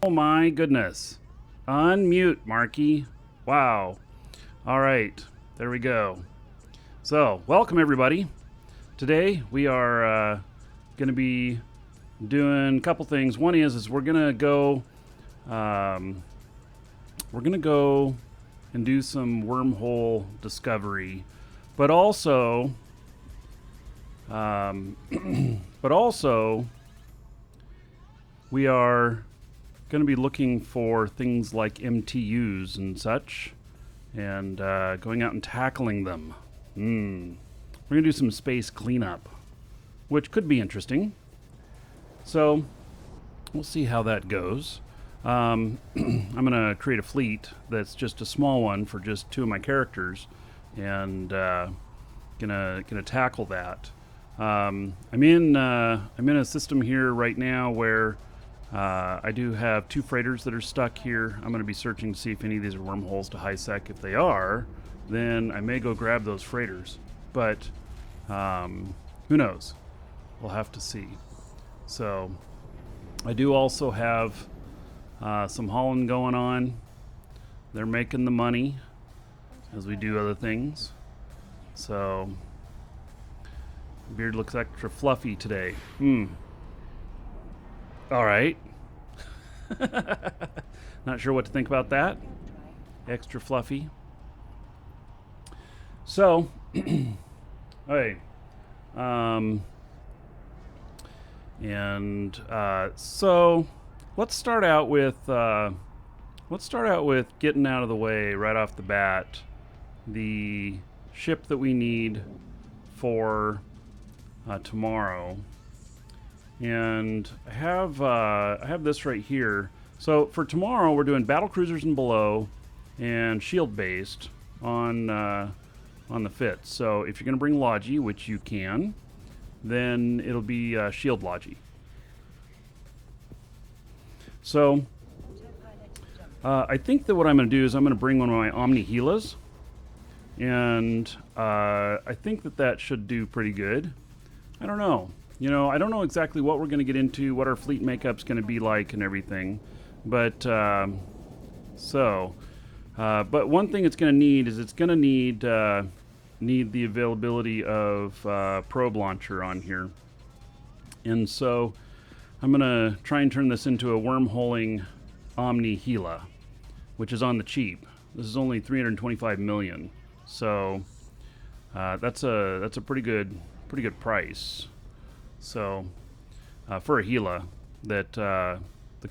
Oh my goodness. Unmute, Markee. Wow. All right. There we go. So, welcome everybody. Today we are going to be doing a couple things. One is we're going to go and do some wormhole discovery, but also we are going to be looking for things like MTUs and such, and going out and tackling them. We're going to do some space cleanup, which could be interesting. So we'll see how that goes. I'm going to create a fleet that's just a small one for just two of my characters, and gonna tackle that. I'm in a system here right now where I do have two freighters that are stuck here. I'm going to be searching to see if any of these are wormholes to high sec. If they are, then I may go grab those freighters. But who knows? We'll have to see. So I do also have some hauling going on. They're making the money as we do other things. So beard looks extra fluffy today. All right. Not sure what to think about that. Extra fluffy. So, okay. So let's start out with getting out of the way right off the bat the ship that we need for tomorrow. And I have this right here. So for tomorrow, we're doing battle cruisers and below, and shield based on the fit. So if you're going to bring Logi, which you can, then it'll be shield Logi. So I think that what I'm going to do is I'm going to bring one of my Omni Gilas, and I think that should do pretty good. I don't know. I don't know exactly what we're going to get into, what our fleet makeup's going to be like and everything. But, but one thing it's going to need is it's going to need the availability of probe launcher on here. And so I'm going to try and turn this into a wormholing Omni Gila, which is on the cheap. This is only 325 million. So that's a pretty good price. So for a Gila that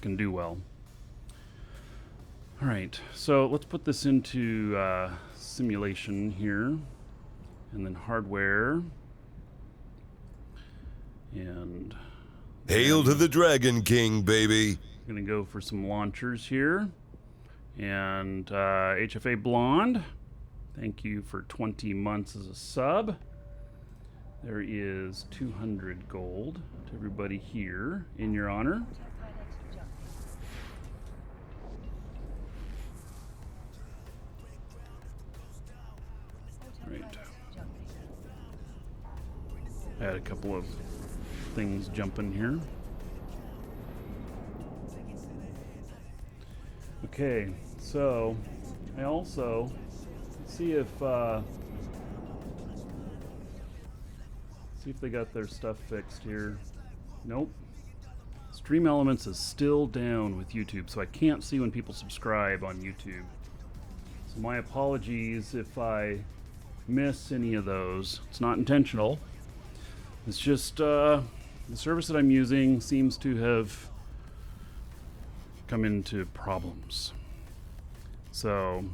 can do well. All right, so let's put this into simulation here, and then hardware, and hail to the Dragon King, baby. I'm gonna go for some launchers here, and HFA Blonde, thank you for 20 months as a sub. There is 200 gold to everybody here in your honor. All right. I had a couple of things jumping here. Okay, so I also see if they got their stuff fixed here. Nope. Stream Elements is still down with YouTube, so I can't see when people subscribe on YouTube. So my apologies if I miss any of those. It's not intentional. It's just the service that I'm using seems to have come into problems. So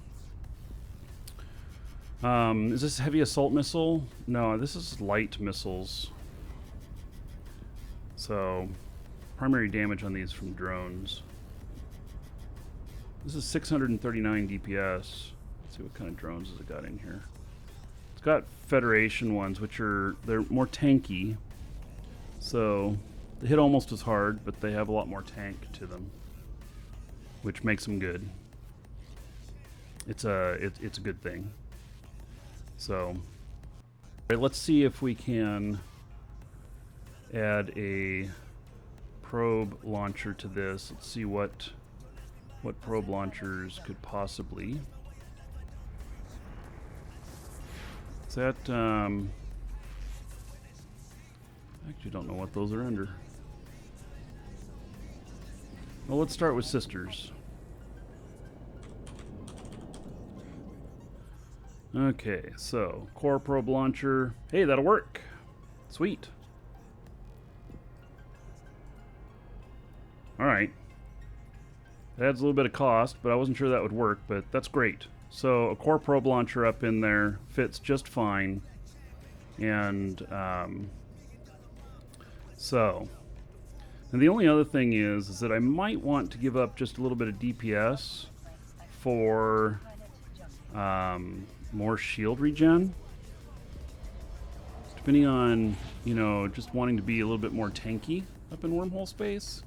is this heavy assault missile? No, this is light missiles. So primary damage on these from drones. This is 639 DPS. Let's see what kind of drones has it got in here. It's got Federation ones, which they're more tanky. So they hit almost as hard, but they have a lot more tank to them, which makes them good. It's a good thing. So, right, let's see if we can add a probe launcher to this. Let's see what what probe launchers could possibly. Is that, I actually don't know what those are under. Well, let's start with sisters. Okay, so core probe launcher. Hey, that'll work. Sweet. Alright. It adds a little bit of cost, but I wasn't sure that would work, but that's great. So a core probe launcher up in there fits just fine. And and the only other thing is that I might want to give up just a little bit of DPS for more shield regen. Depending on, you know, just wanting to be a little bit more tanky up in wormhole space.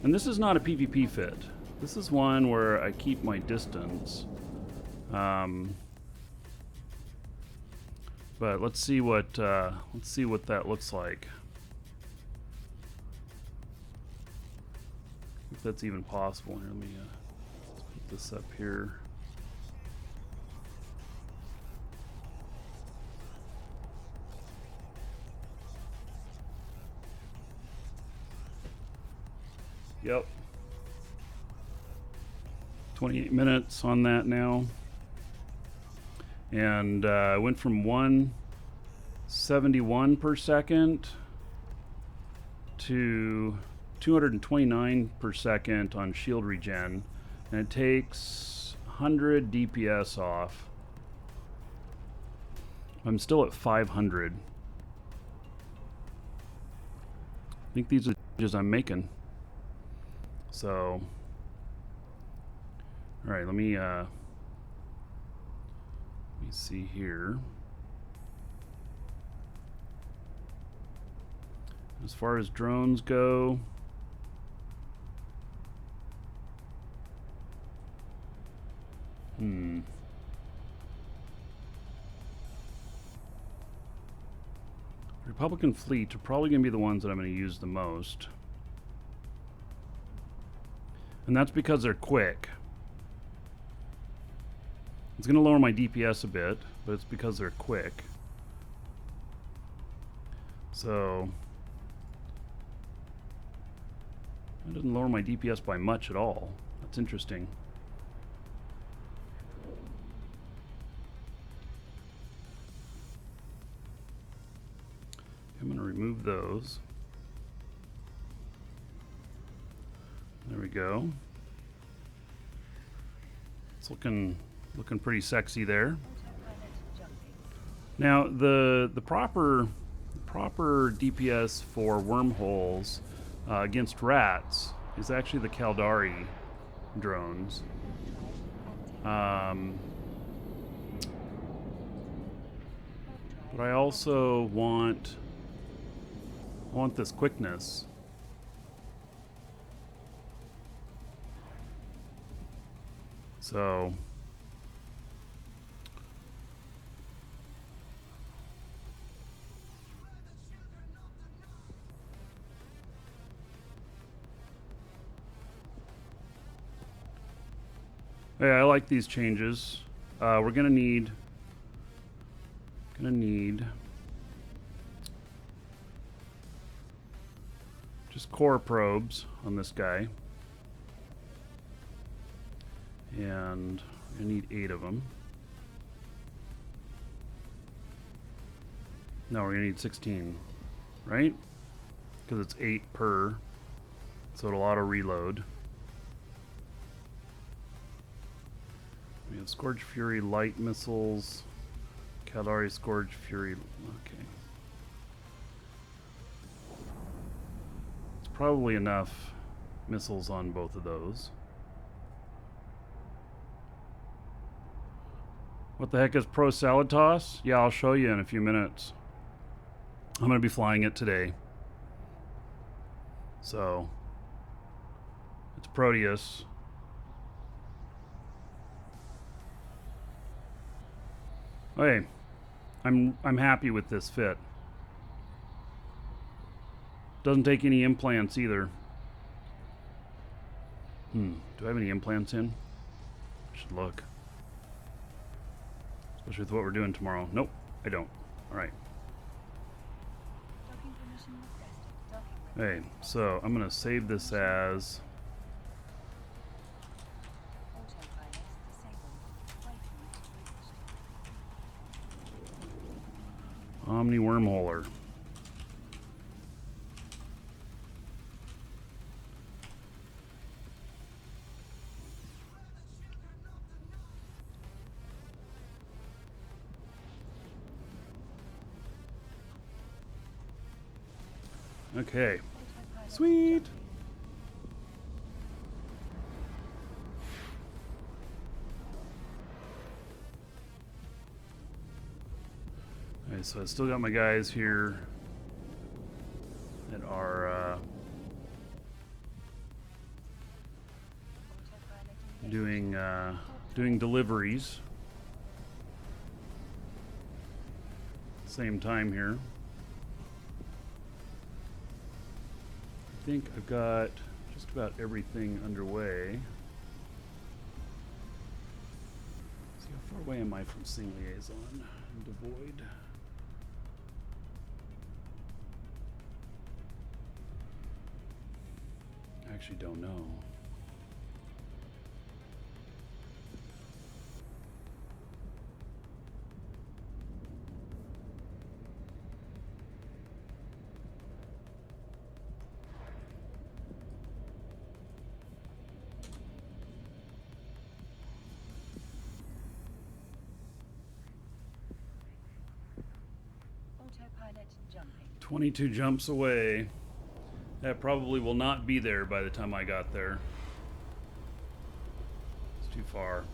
And this is not a PvP fit. This is one where I keep my distance. But let's see what that looks like. If that's even possible. Here, let me let's put this up here. Yep. 28 minutes on that now. And I went from 171 per second to 229 per second on shield regen. And it takes 100 DPS off. I'm still at 500. I think these are the changes I'm making. So, all right, let me see here. As far as drones go, Republican fleet are probably going to be the ones that I'm going to use the most. And that's because they're quick. It's going to lower my DPS a bit, but it's because they're quick. So it doesn't lower my DPS by much at all. That's interesting. I'm going to remove those. There we go. It's looking pretty sexy there. Now the proper DPS for wormholes against rats is actually the Caldari drones. But I also want this quickness. So yeah, I like these changes. We're gonna need just core probes on this guy. And I need 8 of them. No, we're gonna need 16, right? Because it's 8 per, so it'll auto reload. We have Scourge Fury light missiles, Caldari Scourge Fury. Okay, it's probably enough missiles on both of those. What the heck is Pro Salad Toss? Yeah, I'll show you in a few minutes. I'm going to be flying it today. So, it's Proteus. Okay, I'm happy with this fit. Doesn't take any implants either. Do I have any implants in? I should look. Especially with what we're doing tomorrow. Nope, I don't. Alright. Okay, so I'm going to save this as Omni Wormholer. Okay. Sweet. Okay, so I still got my guys here that are doing deliveries. Same time here. I think I've got just about everything underway. See, how far away am I from Sing Liaison and Devoid? I actually don't know. Autopilot jumping. 22 jumps away. That probably will not be there by the time I got there. It's too far.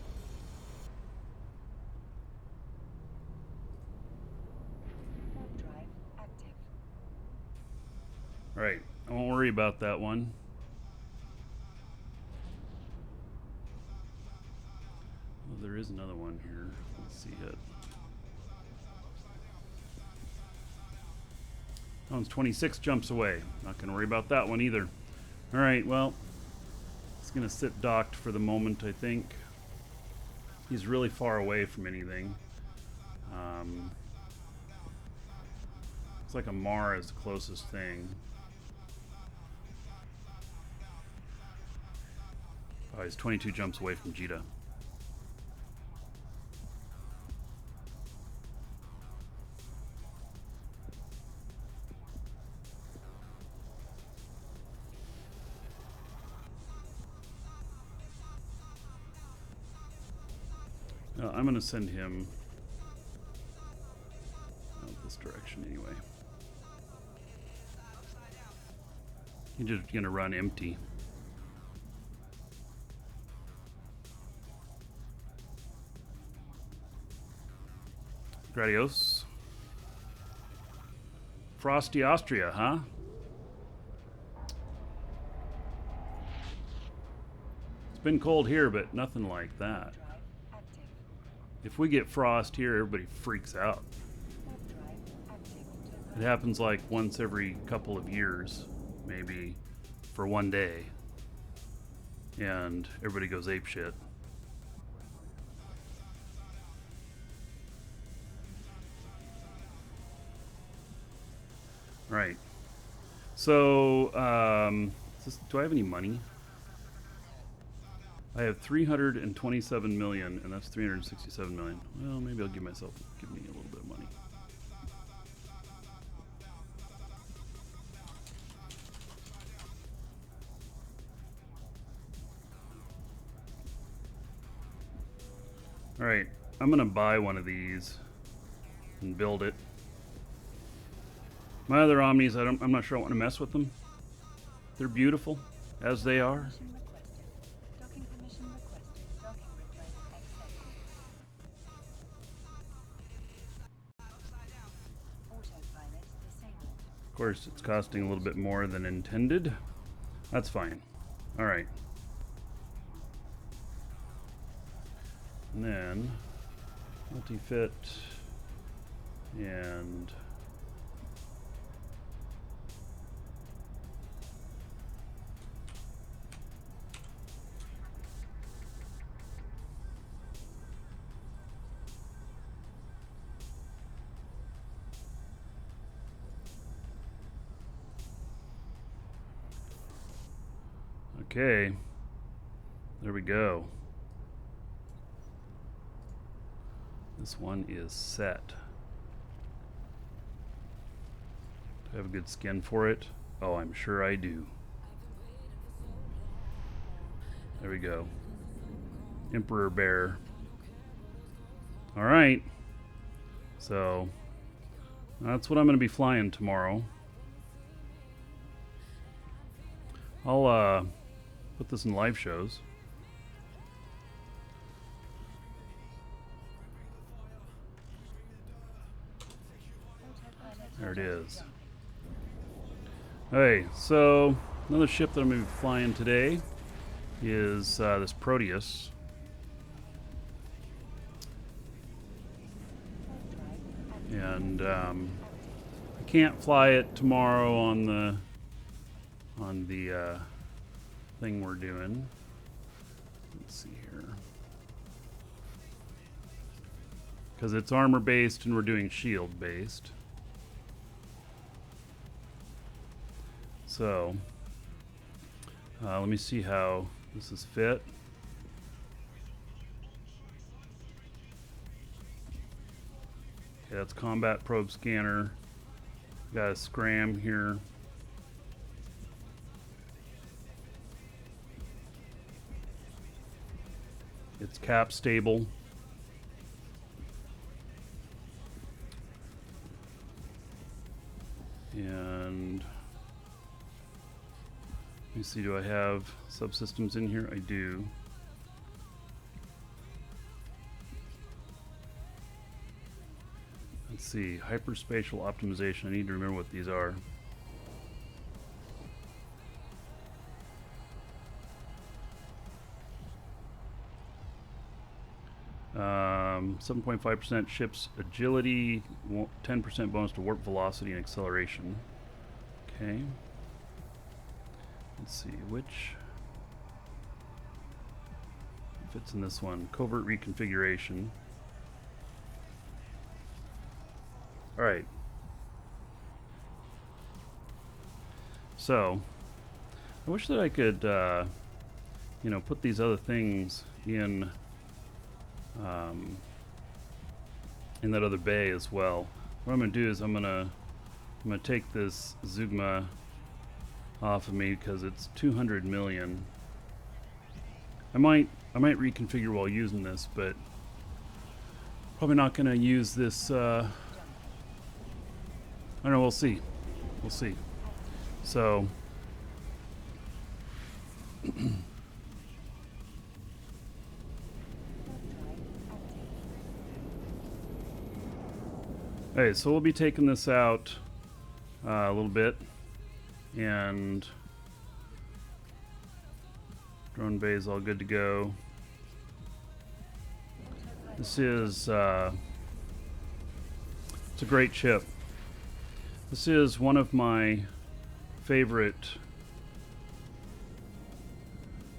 Warp drive active. Right, I won't worry about that one. Oh, there is another one here. Let's see it. That one's 26 jumps away. Not going to worry about that one either. All right, well, it's going to sit docked for the moment, I think. He's really far away from anything. Looks like a Mar is the closest thing. Oh, he's 22 jumps away from Jita. I'm going to send him out this direction anyway. He's just going to run empty. Gradios. Frosty Austria, huh? It's been cold here, but nothing like that. If we get frost here, everybody freaks out. It happens like once every couple of years, maybe for one day, and everybody goes apeshit. Right. So, do I have any money? I have 327 million, and that's 367 million. Well, maybe I'll give me a little bit of money. All right, I'm gonna buy one of these and build it. My other Omnis, I'm not sure I want to mess with them. They're beautiful, as they are. Of course, it's costing a little bit more than intended. That's fine. All right. And then multi-fit and Okay. There we go. This one is set. Do I have a good skin for it? Oh, I'm sure I do. There we go. Emperor Bear. Alright. So, that's what I'm going to be flying tomorrow. I'll put this in live shows. There it is. Hey, so another ship that I'm going to be flying today is this Proteus. And I can't fly it tomorrow on the thing we're doing. Let's see here. Because it's armor based and we're doing shield based. So let me see how this is fit. Okay, that's combat probe scanner. Got a scram here. It's cap stable. And let me see, do I have subsystems in here? I do. Let's see, hyperspatial optimization. I need to remember what these are. 7.5% ship's agility, 10% bonus to warp velocity and acceleration. Okay. Let's see, which fits in this one? Covert reconfiguration. Alright. So, I wish that I could, you know, put these other things in that other bay as well. What I'm going to do is I'm going to take this Zugma off of me because it's 200 million. I might reconfigure while using this, but probably not going to use this. I don't know. We'll see. We'll see. So. Hey, so we'll be taking this out a little bit, and drone bay is all good to go. This is it's a great ship. This is one of my favorite.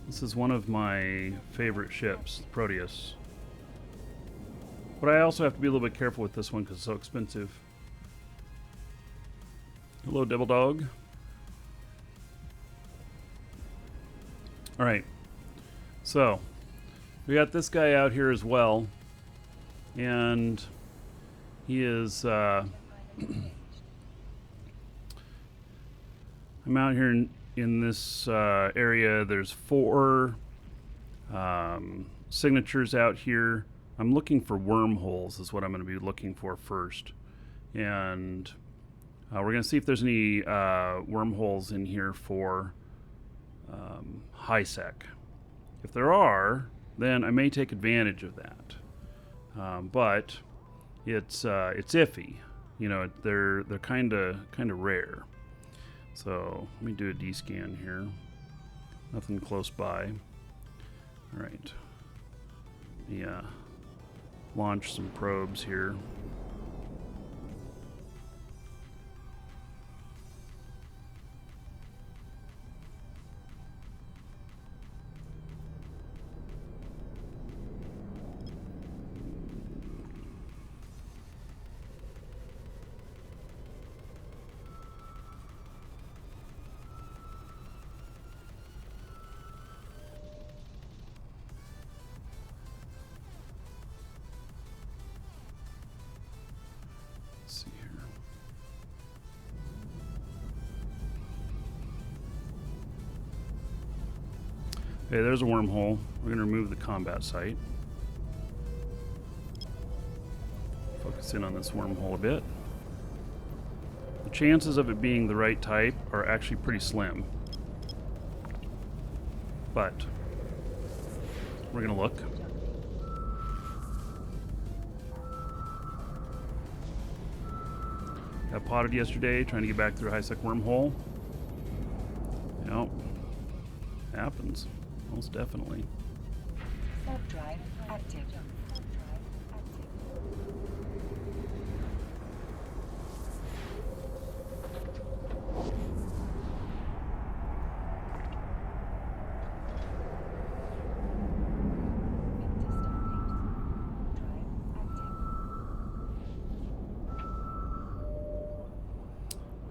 This is one of my favorite ships, Proteus. But I also have to be a little bit careful with this one because it's so expensive. Hello, Devil Dog. Alright. So, we got this guy out here as well. And he is... I'm out here in this area. There's 4 signatures out here. I'm looking for wormholes is what I'm going to be looking for first. And we're going to see if there's any wormholes in here for high sec. If there are, then I may take advantage of that. But it's iffy. You know, they're kind of rare. So let me do a D-scan here. Nothing close by. All right. Yeah. Launch some probes here. Okay, there's a wormhole. We're going to remove the combat site. Focus in on this wormhole a bit. The chances of it being the right type are actually pretty slim. But we're going to look. Got potted yesterday trying to get back through a high-sec wormhole. Yep. Happens. Most definitely. Warp drive active.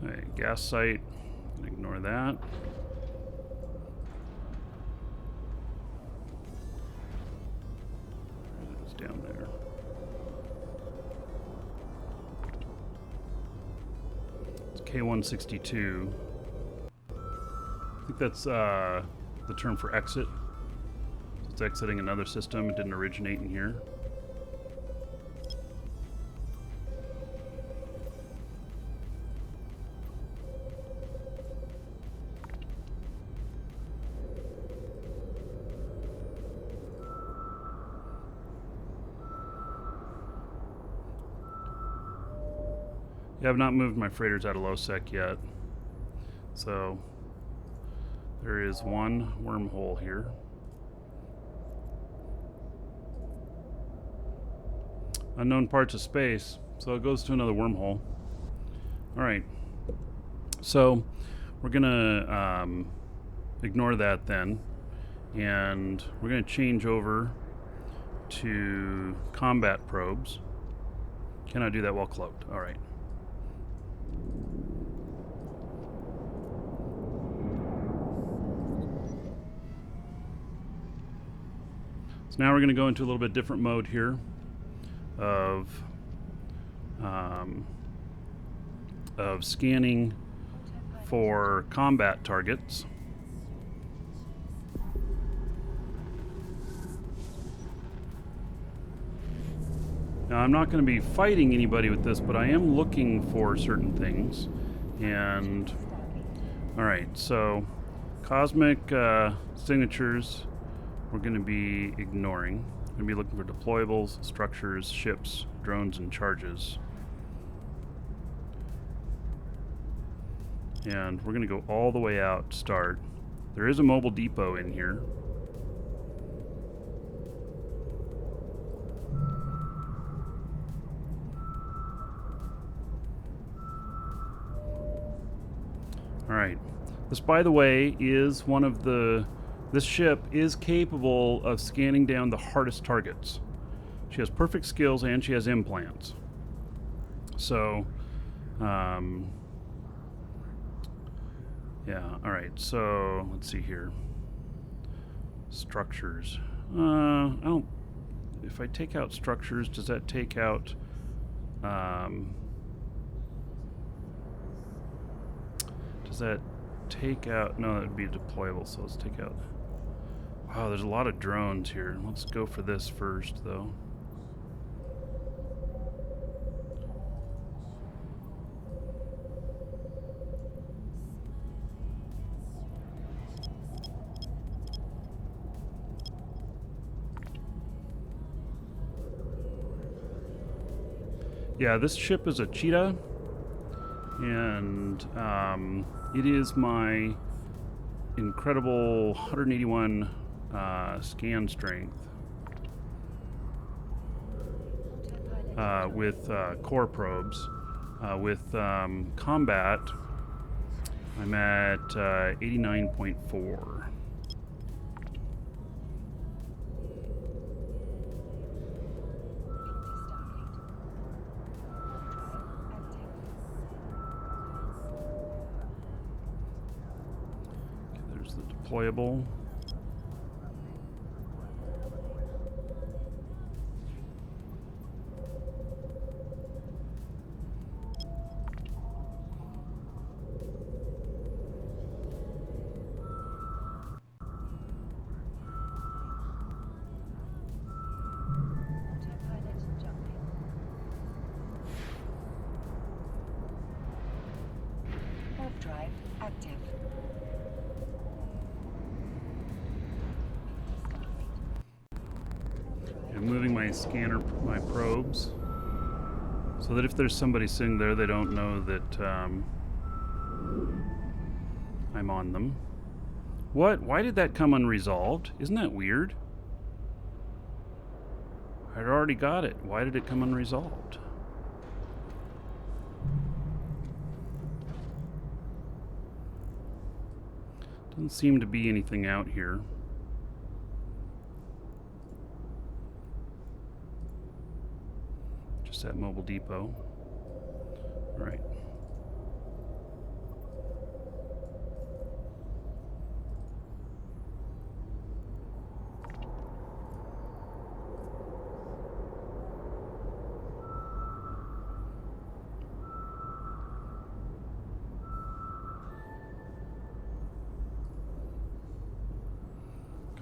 Alright, gas site. Ignore that. It's down there. It's K162. I think that's the term for exit. So it's exiting another system. It didn't originate in here. Yeah, I've not moved my freighters out of low sec yet. So there is one wormhole here. Unknown parts of space, so it goes to another wormhole. Alright, so we're gonna ignore that then, and we're gonna change over to combat probes. Cannot do that while cloaked. Alright. So now we're going to go into a little bit different mode here of scanning for combat targets. Now I'm not going to be fighting anybody with this, but I am looking for certain things. And alright, so cosmic signatures we're going to be ignoring. We're going to be looking for deployables, structures, ships, drones, and charges. And we're going to go all the way out to start. There is a mobile depot in here. Alright. This, by the way, is one of the... This ship is capable of scanning down the hardest targets. She has perfect skills and she has implants. So, yeah, alright, so let's see here. Structures. I don't... If I take out structures, does that take out... does that take out... No, that would be deployable, so let's take out... Wow, there's a lot of drones here. Let's go for this first, though. Yeah, this ship is a Jita, and it is my incredible 181 scan strength with core probes. With combat, I'm at 89.4. There's the deployable. I'm moving my scanner, my probes, so that if there's somebody sitting there, they don't know that I'm on them. What? Why did that come unresolved? Isn't that weird? I'd already got it. Why did it come unresolved? Doesn't seem to be anything out here. Just that mobile depot. All right.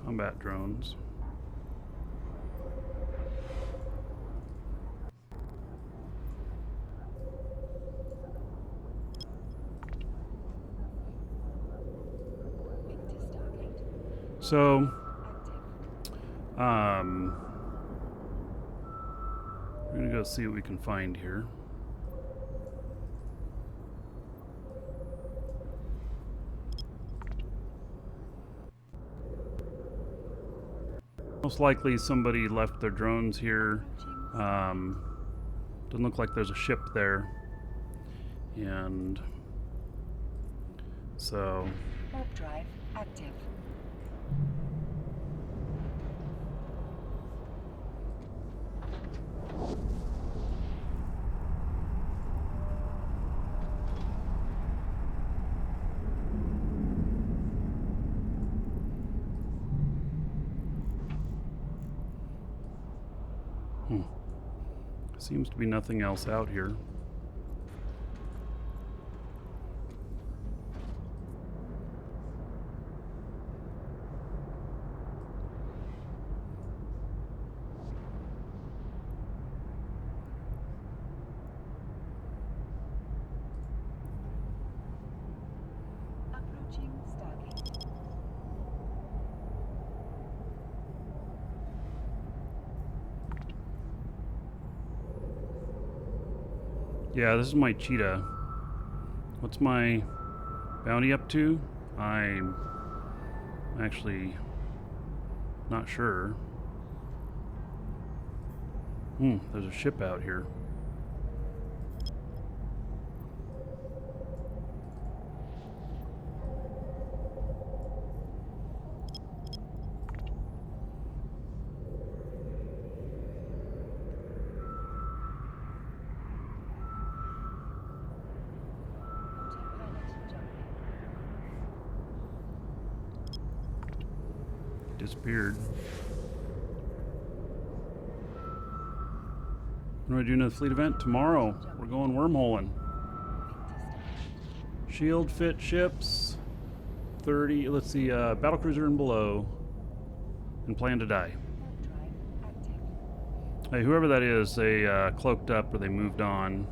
Combat drones. So, we're gonna go see what we can find here. Most likely somebody left their drones here. Doesn't look like there's a ship there. And so... Warp drive active. Seems to be nothing else out here. Approaching Stargate. Yeah, this is my Cheetah. What's my bounty up to? I'm actually not sure. There's a ship out here. Disappeared. What are we doing at the fleet event? Tomorrow. We're going wormholing. Shield fit ships. 30, let's see, battlecruiser and below. And plan to die. Hey, whoever that is, they cloaked up or they moved on.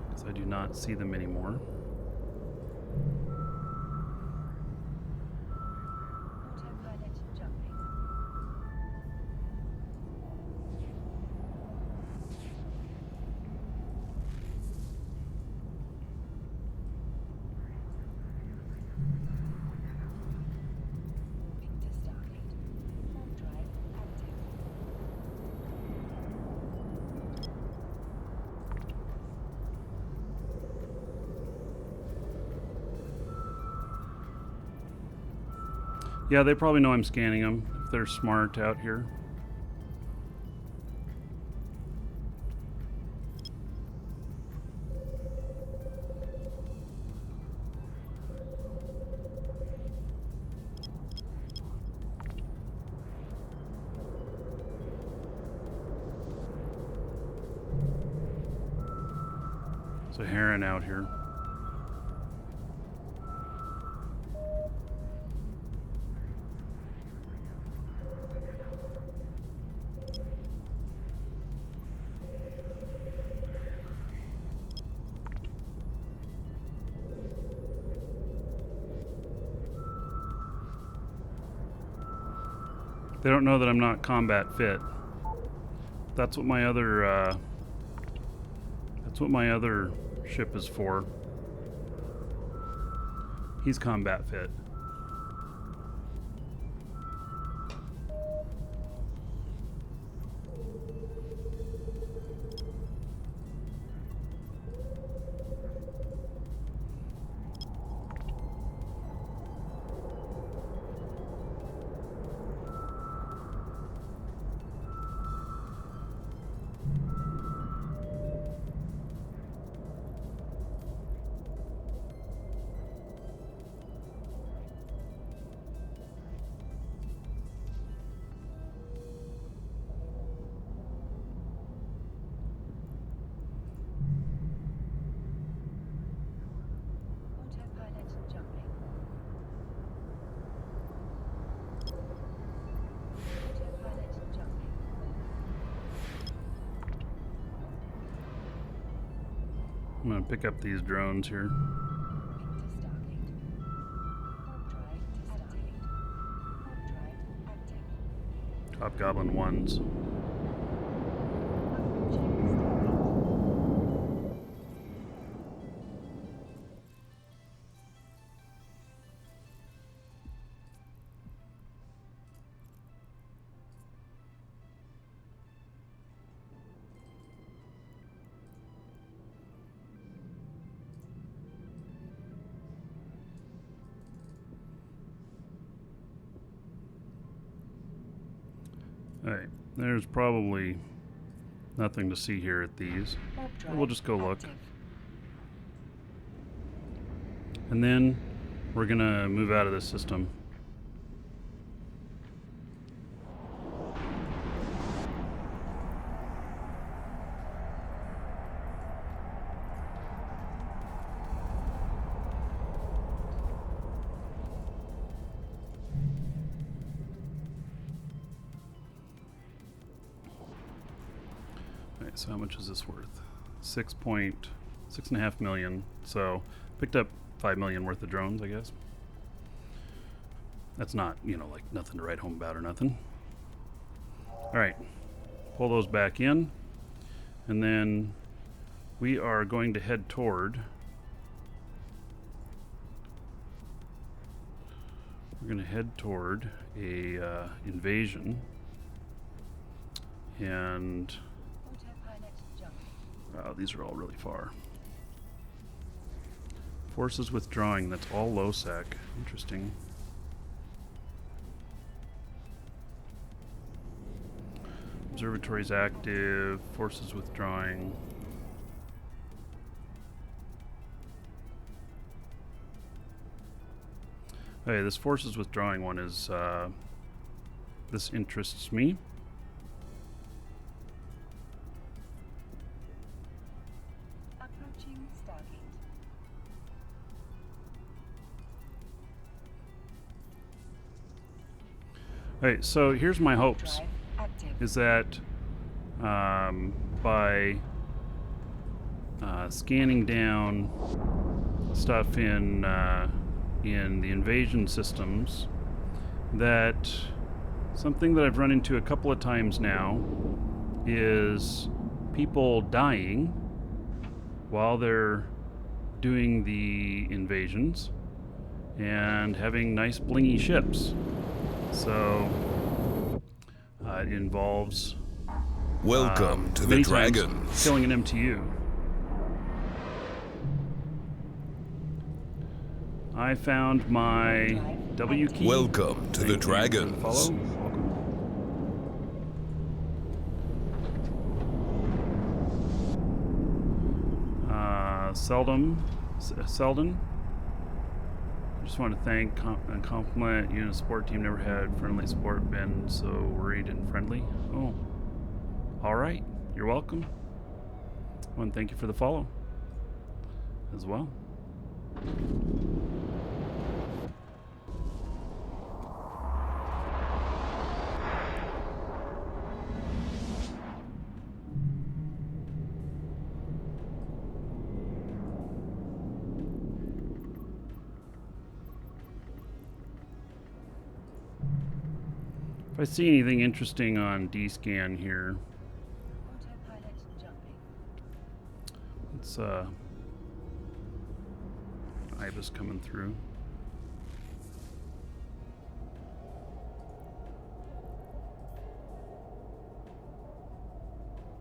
Because I do not see them anymore. Yeah, they probably know I'm scanning them, if they're smart out here. There's a heron out here. They don't know that I'm not combat fit. That's what my other ship is for. He's combat fit. Autopilot jumping. Autopilot jumping. I'm gonna pick up these drones here. Into Stargate. Warp drive to Stargate. Warp drive active. Top Goblin ones. Approaching Stargate. Alright, there's probably nothing to see here at these. Warp But drive we'll just go look. active. And then we're gonna move out of this system. Alright, so how much is this worth? 6.5 million. So picked up 5 million worth of drones, I guess. That's not, like nothing to write home about or nothing. Alright, pull those back in. And then we are going to head toward. We're going to head toward a invasion. And Autopilot jumping. wow, these are all really far. Forces withdrawing, that's all low sec. Interesting. Observatory's active, forces withdrawing. Okay, this forces withdrawing one is, this interests me. Approaching Stargate. Alright, so here's my Warp hopes. drive active. Is that by scanning down stuff in the invasion systems, that something that I've run into a couple of times now is people dying while they're doing the invasions and having nice blingy ships. So it involves Welcome to the many times Dragons. killing an MTU. I found my W key. Welcome to the Thank you for Dragons. follow. Welcome. Seldon. I just want to thank and compliment you and the support team. Never had friendly support, been so worried and friendly. Oh, all right. You're welcome. I want to thank you for the follow as well. If I see anything interesting on D-scan here, Autopilot jumping. it's Ibis coming through.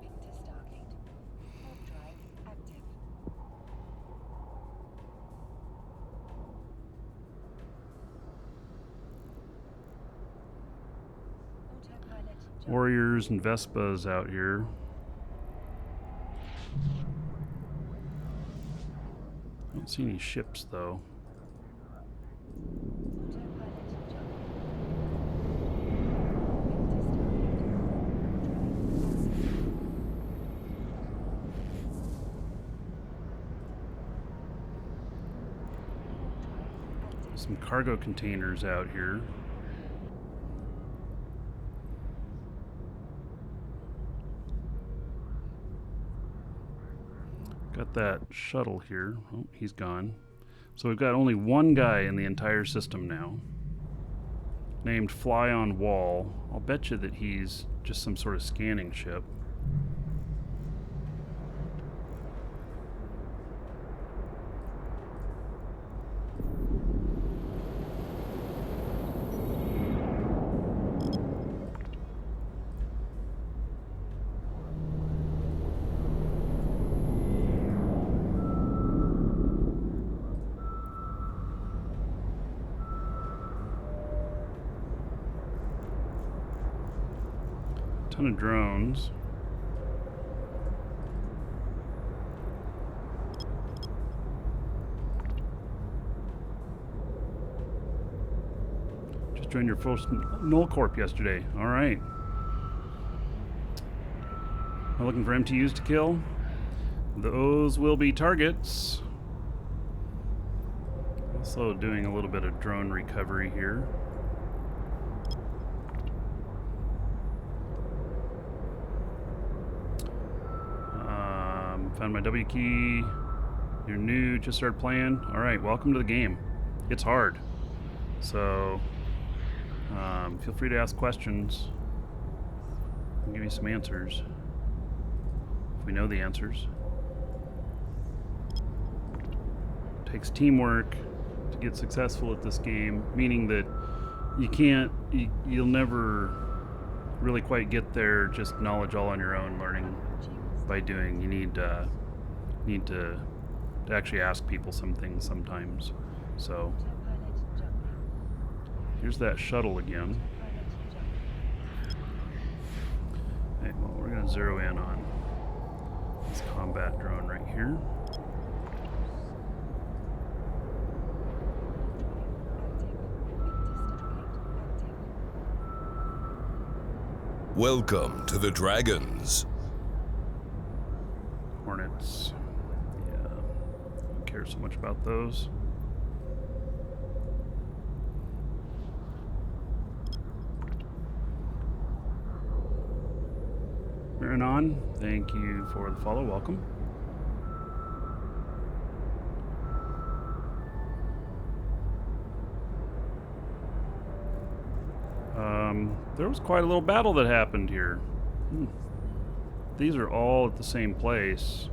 Moving to Stargate. Warp drive active. Autopilot jumping. Warriors and Vespas out here. I don't see any ships though. Autopilot jumping. Moving to Stargate. Some cargo containers out here. Got that shuttle here. Oh, he's gone. So we've got only one guy in the entire system now, named Fly on Wall. I'll bet you that he's just some sort of scanning ship. Ton of drones. Just joined your first Null Corp yesterday. All right. Am I looking for MTUs to kill? Those will be targets. Also doing a little bit of drone recovery here. Found my W key. You're new, just started playing. All right, welcome to the game. It's hard. So feel free to ask questions. I'll give you some answers if we know the answers. It takes teamwork to get successful at this game, meaning that you'll never really quite get there just knowledge all on your own, learning by doing. You need to actually ask people some things sometimes. So Autopilot jumping. here's that shuttle again. Autopilot jumping. Hey, well, we're gonna zero in on this combat drone right here. Welcome to the Dragons. Hornets. Yeah, don't care so much about those. Marinon, thank you for the follow. Welcome. There was quite a little battle that happened here. These are all at the same place.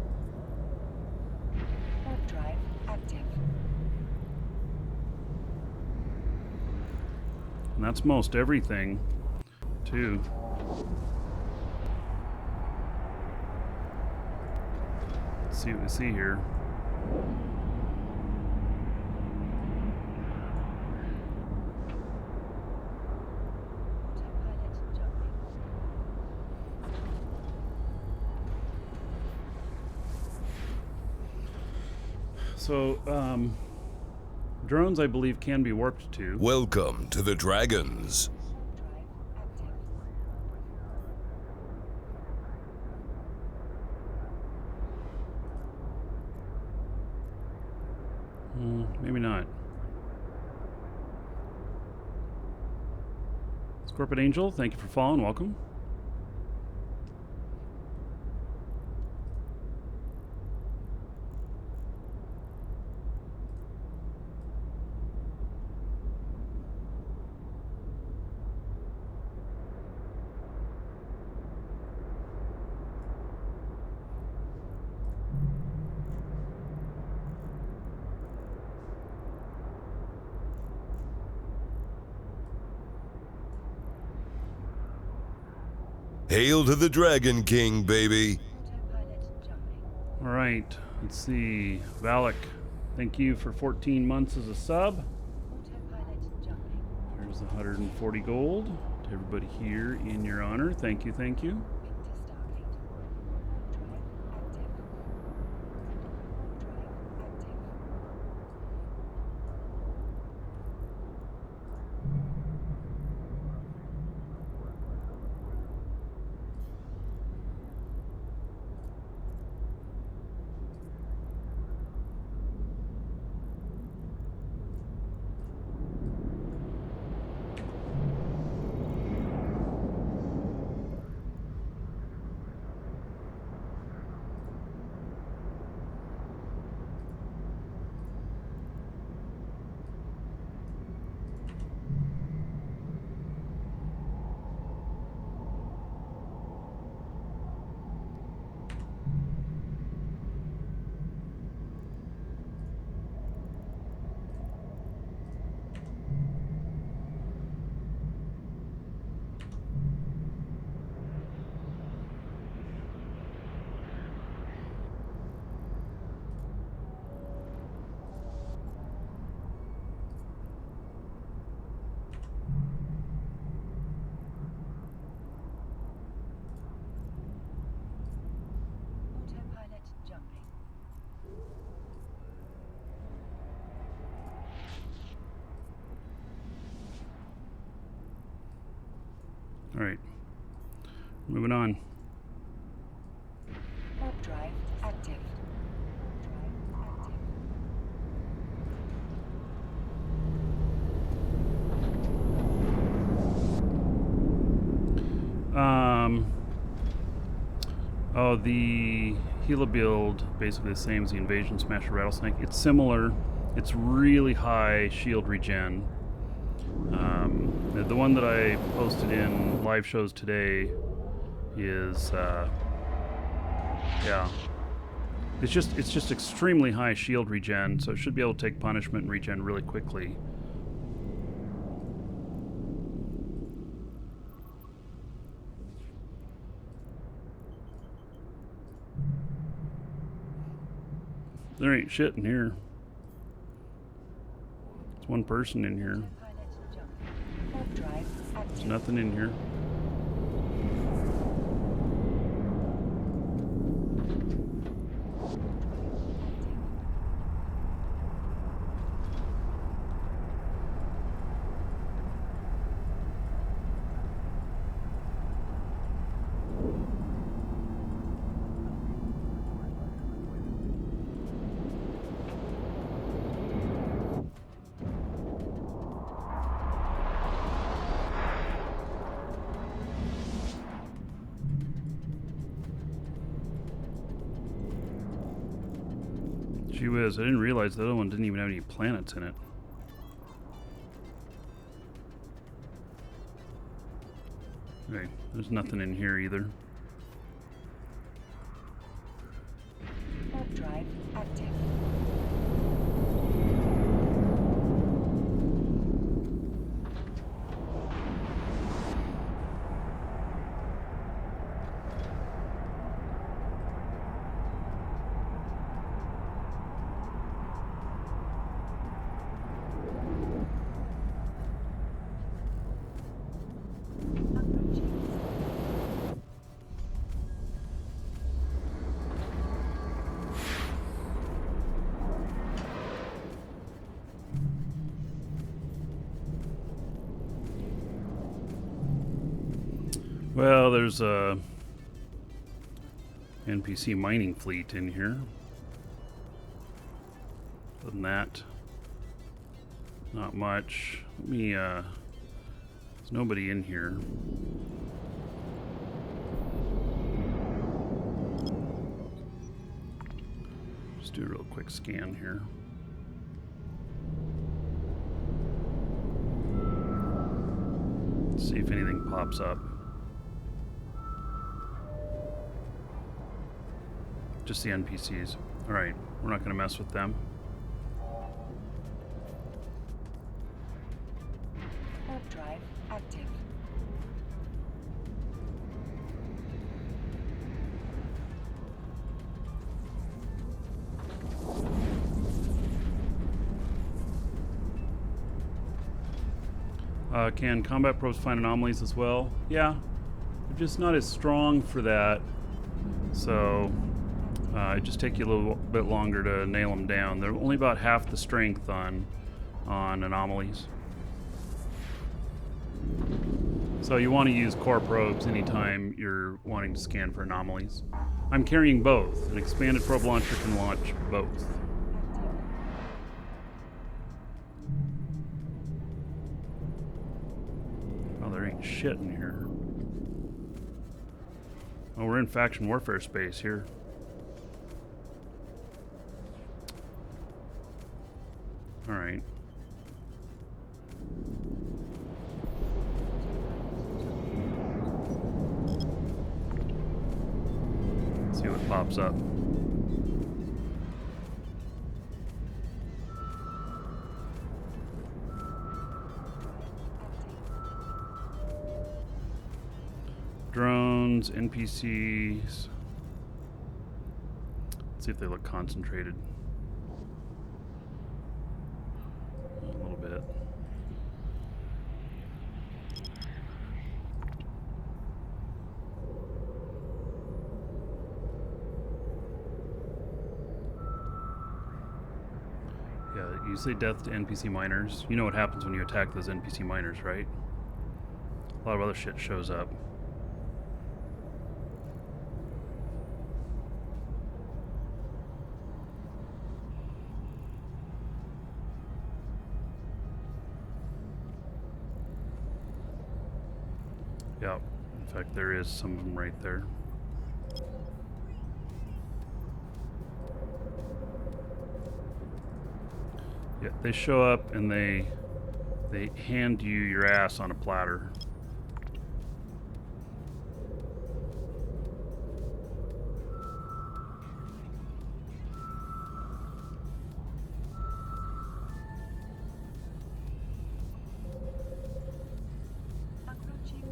Warp drive active. And that's most everything, too. Let's see what we see here. Autopilot jumping. So, drones, I believe, can be warped to. Welcome to the Dragons. Warp drive active. Maybe not. Scorpion Angel, thank you for following. Welcome. Hail to the Dragon King, baby. Autopilot jumping. All right, let's see. Valak, thank you for 14 months as a sub. Autopilot jumping. There's 140 gold to everybody here in your honor. Thank you, thank you. Into Stargate. Drive active. Drive active. Autopilot jumping. All right, moving on. Warp drive active. Warp drive active. Oh, the Gila build, basically the same as the Invasion Smasher Rattlesnake. It's similar. It's really high shield regen. The one that I posted in live shows today is, yeah. It's just extremely high shield regen, so it should be able to take punishment and regen really quickly. There ain't shit in here. There's one person in here. Autopilot jumping. Warp drive active. There's nothing in here. Gee whiz, I didn't realize the other one didn't even have any planets in it. Okay, there's nothing in here either. Warp drive active. Well, there's a NPC mining fleet in here. Other than that, not much. Let me, there's nobody in here. Just do a real quick scan here. See if anything pops up. Just the NPCs. Alright, we're not going to mess with them. Warp drive active. Can combat probes find anomalies as well? Yeah, they're just not as strong for that. So it just take you a little bit longer to nail them down. They're only about half the strength on anomalies. So you want to use core probes anytime you're wanting to scan for anomalies. I'm carrying both. An expanded probe launcher can launch both. Oh, there ain't shit in here. Oh, we're in faction warfare space here. Alright. See what pops up. Drones, NPCs. Let's see if they look concentrated. A little bit. Yeah, you say death to NPC miners. You know what happens when you attack those NPC miners, right? A lot of other shit shows up. Yep. In fact, there is some of them right there. Yeah, they show up and they hand you your ass on a platter.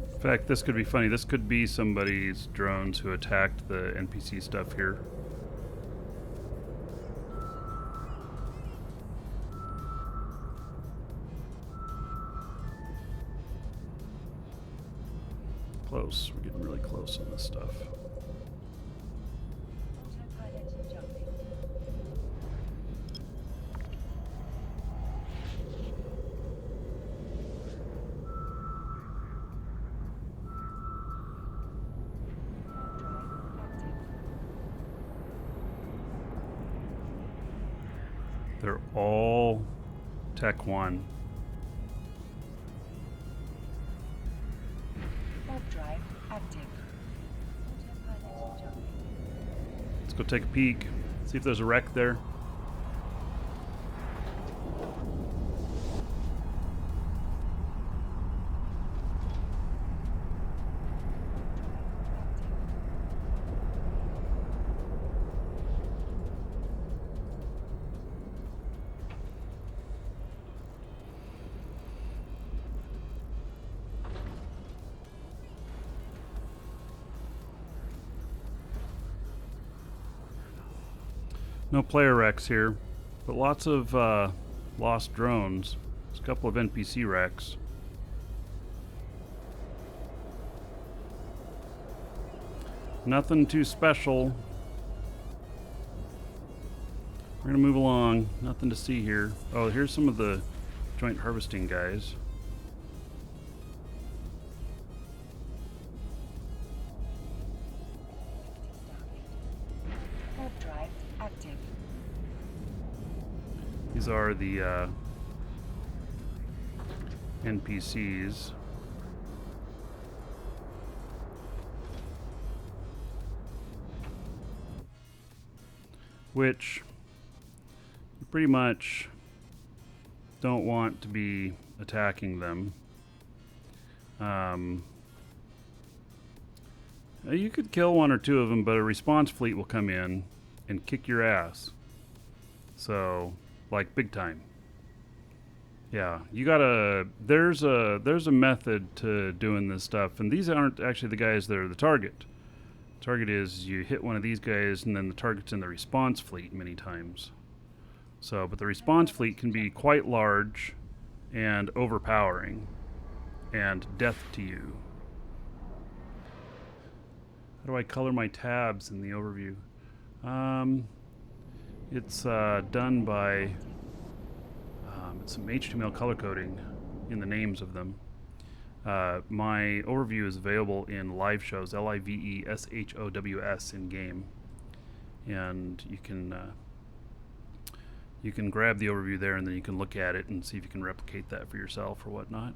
In fact, this could be funny. This could be somebody's drones who attacked the NPC stuff here. Close. We're getting really close on this stuff. Autopilot jumping. They're all Tech 1. Warp drive active. Autopilot jumping. Let's go take a peek. See if there's a wreck there. No player wrecks here, but lots of lost drones. There's a couple of NPC wrecks. Nothing too special. We're gonna move along. Nothing to see here. Oh, here's some of the joint harvesting guys. Warp drive active. These are the NPCs. Which you pretty much don't want to be attacking them. You could kill one or two of them, but a response fleet will come in and kick your ass. So, like, big time. Yeah, you gotta. There's a method to doing this stuff, and these aren't actually the guys that are the target. Target is you hit one of these guys, and then the target's in the response fleet many times. So, but the response fleet can be quite large and overpowering. and death to you. How do I color my tabs in the overview? It's done by some HTML color coding in the names of them. My overview is available in live shows, LIVESHOWS in game, and you can grab the overview there, and then you can look at it and see if you can replicate that for yourself or whatnot.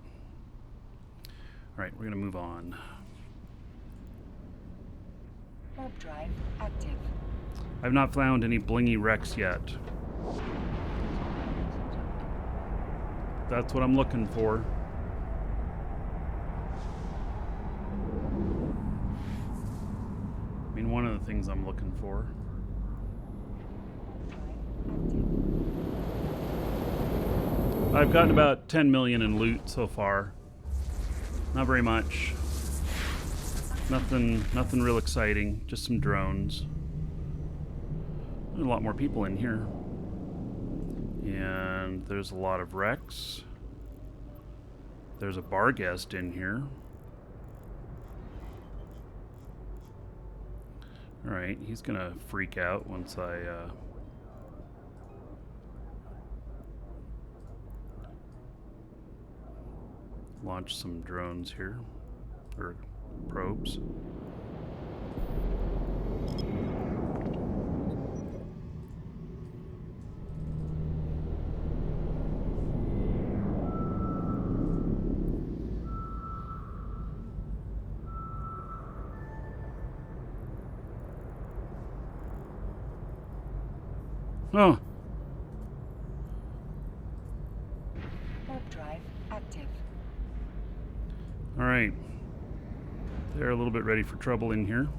All right, we're gonna move on. Warp drive active. I've not found any blingy wrecks yet. That's what I'm looking for. I mean, one of the things I'm looking for. I've gotten about 10 million in loot so far. Not very much. Nothing real exciting. Just some drones. There's a lot more people in here. And there's a lot of wrecks. There's a bar guest in here. Alright, he's gonna freak out once I launch some drones here, or probes. Oh. Warp drive active. All right. They're a little bit ready for trouble in here.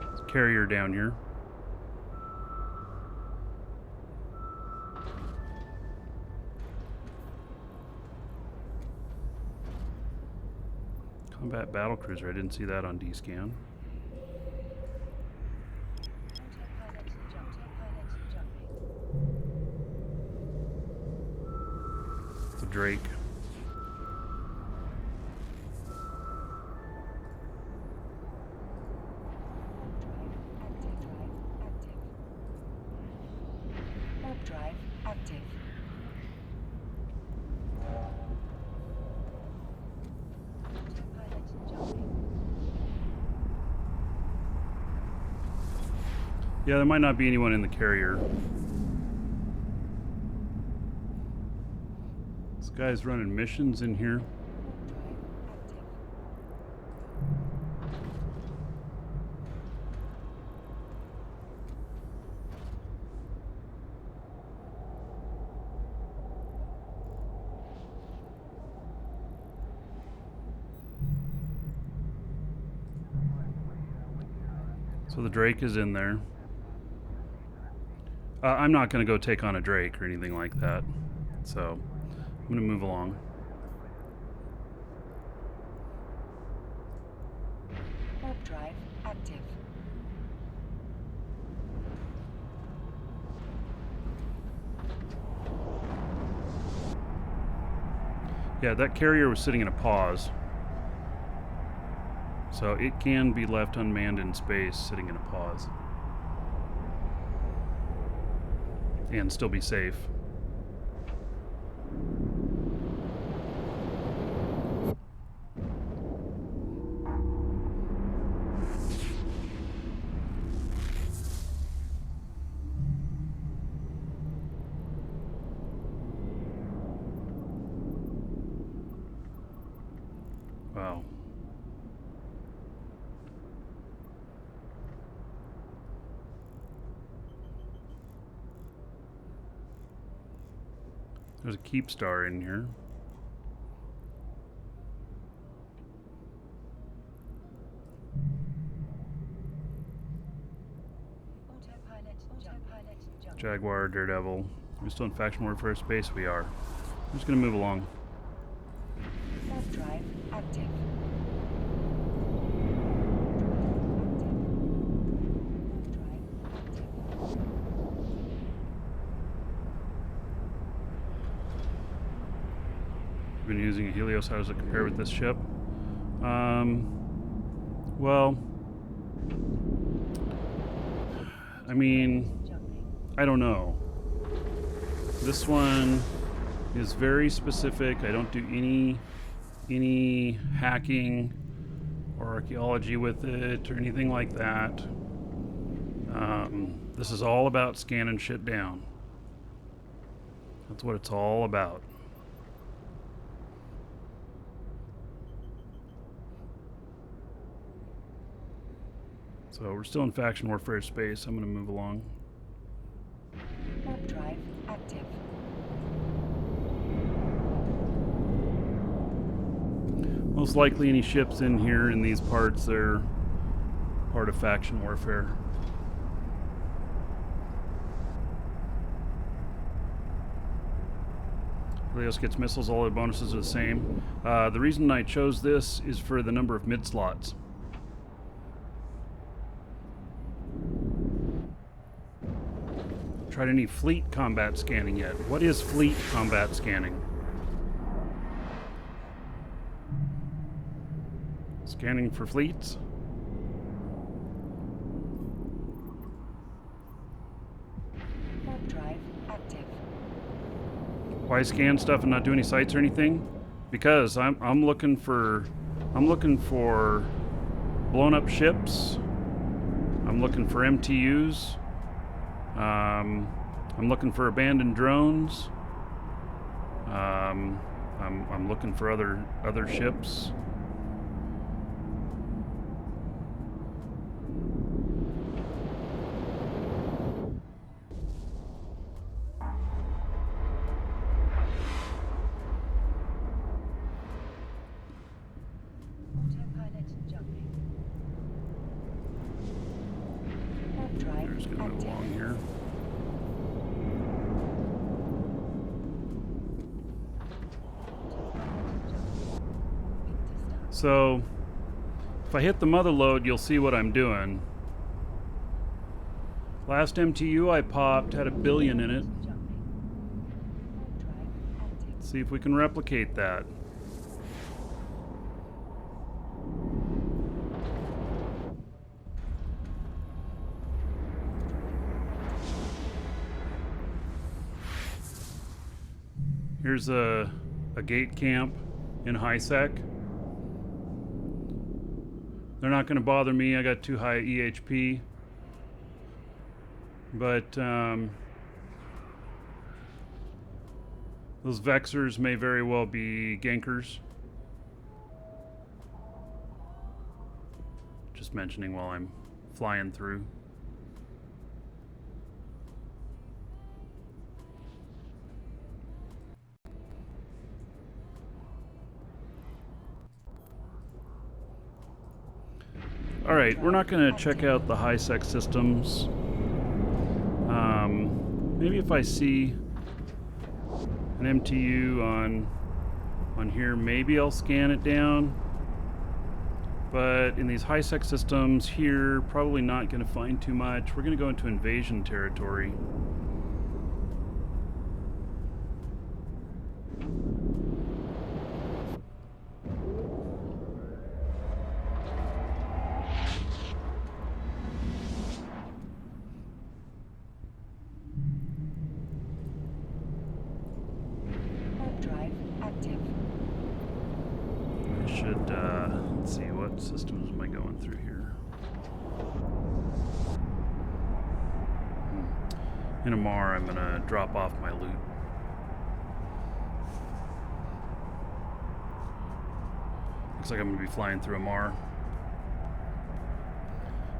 There's a carrier down here. Combat battle cruiser. I didn't see that on D-scan. It's a Drake. Warp drive active. Yeah, there might not be anyone in the carrier. This guy's running missions in here. So the Drake is in there. I'm not going to go take on a Drake or anything like that. So I'm going to move along. Warp drive active. Yeah, that carrier was sitting in a pause. So it can be left unmanned in space, sitting in a pause. And still be safe. Wow. There's a keep star in here. Jaguar, Daredevil. We're still in faction warfare space. We are. I'm just gonna move along. Warp drive active. when using a Helios. How does it compare with this ship? Well, I mean, I don't know. This one is very specific. I don't do any hacking or archaeology with it or anything like that. This is all about scanning shit down. That's what it's all about. So we're still in faction warfare space. I'm going to move along. Warp drive active. Most likely any ships in here in these parts, they're part of faction warfare. Helios gets missiles, all the bonuses are the same. The reason I chose this is for the number of mid slots. Tried any fleet combat scanning yet? What is fleet combat scanning? Scanning for fleets? Warp drive active. Why scan stuff and not do any sites or anything? Because I'm looking for blown up ships. I'm looking for MTUs. I'm looking for abandoned drones. I'm looking for other ships. Autopilot jumping. Warp drive Just gonna move active. along here. So, if I hit the mother load, you'll see what I'm doing. Last MTU I popped had 1 billion in it. Jumping. Warp drive active. Let's see if we can replicate that. Here's a gate camp in high sec. They're not going to bother me. I got too high EHP. But those Vexers may very well be gankers. Just mentioning while I'm flying through. Alright, we're not going to check out the high-sec systems. Maybe if I see an MTU on here, maybe I'll scan it down. But in these high-sec systems here, probably not going to find too much. We're going to go into invasion territory. Warp drive active. I should, let's see, what systems am I going through here? In Amar, I'm going to drop off my loot. Looks like I'm going to be flying through Amar.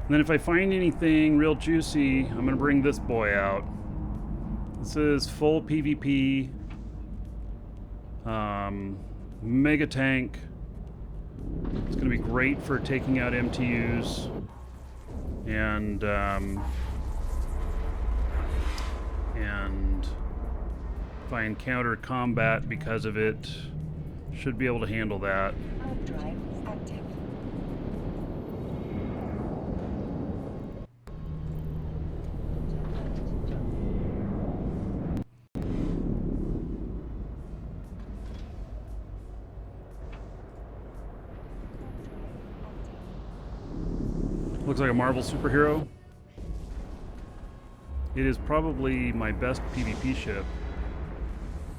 And then if I find anything real juicy, I'm going to bring this boy out. This is full PvP. Mega tank. It's going to be great for taking out MTUs. And if I encounter combat because of it, should be able to handle that. Warp drive active. Looks like a Marvel superhero. It is probably my best PvP ship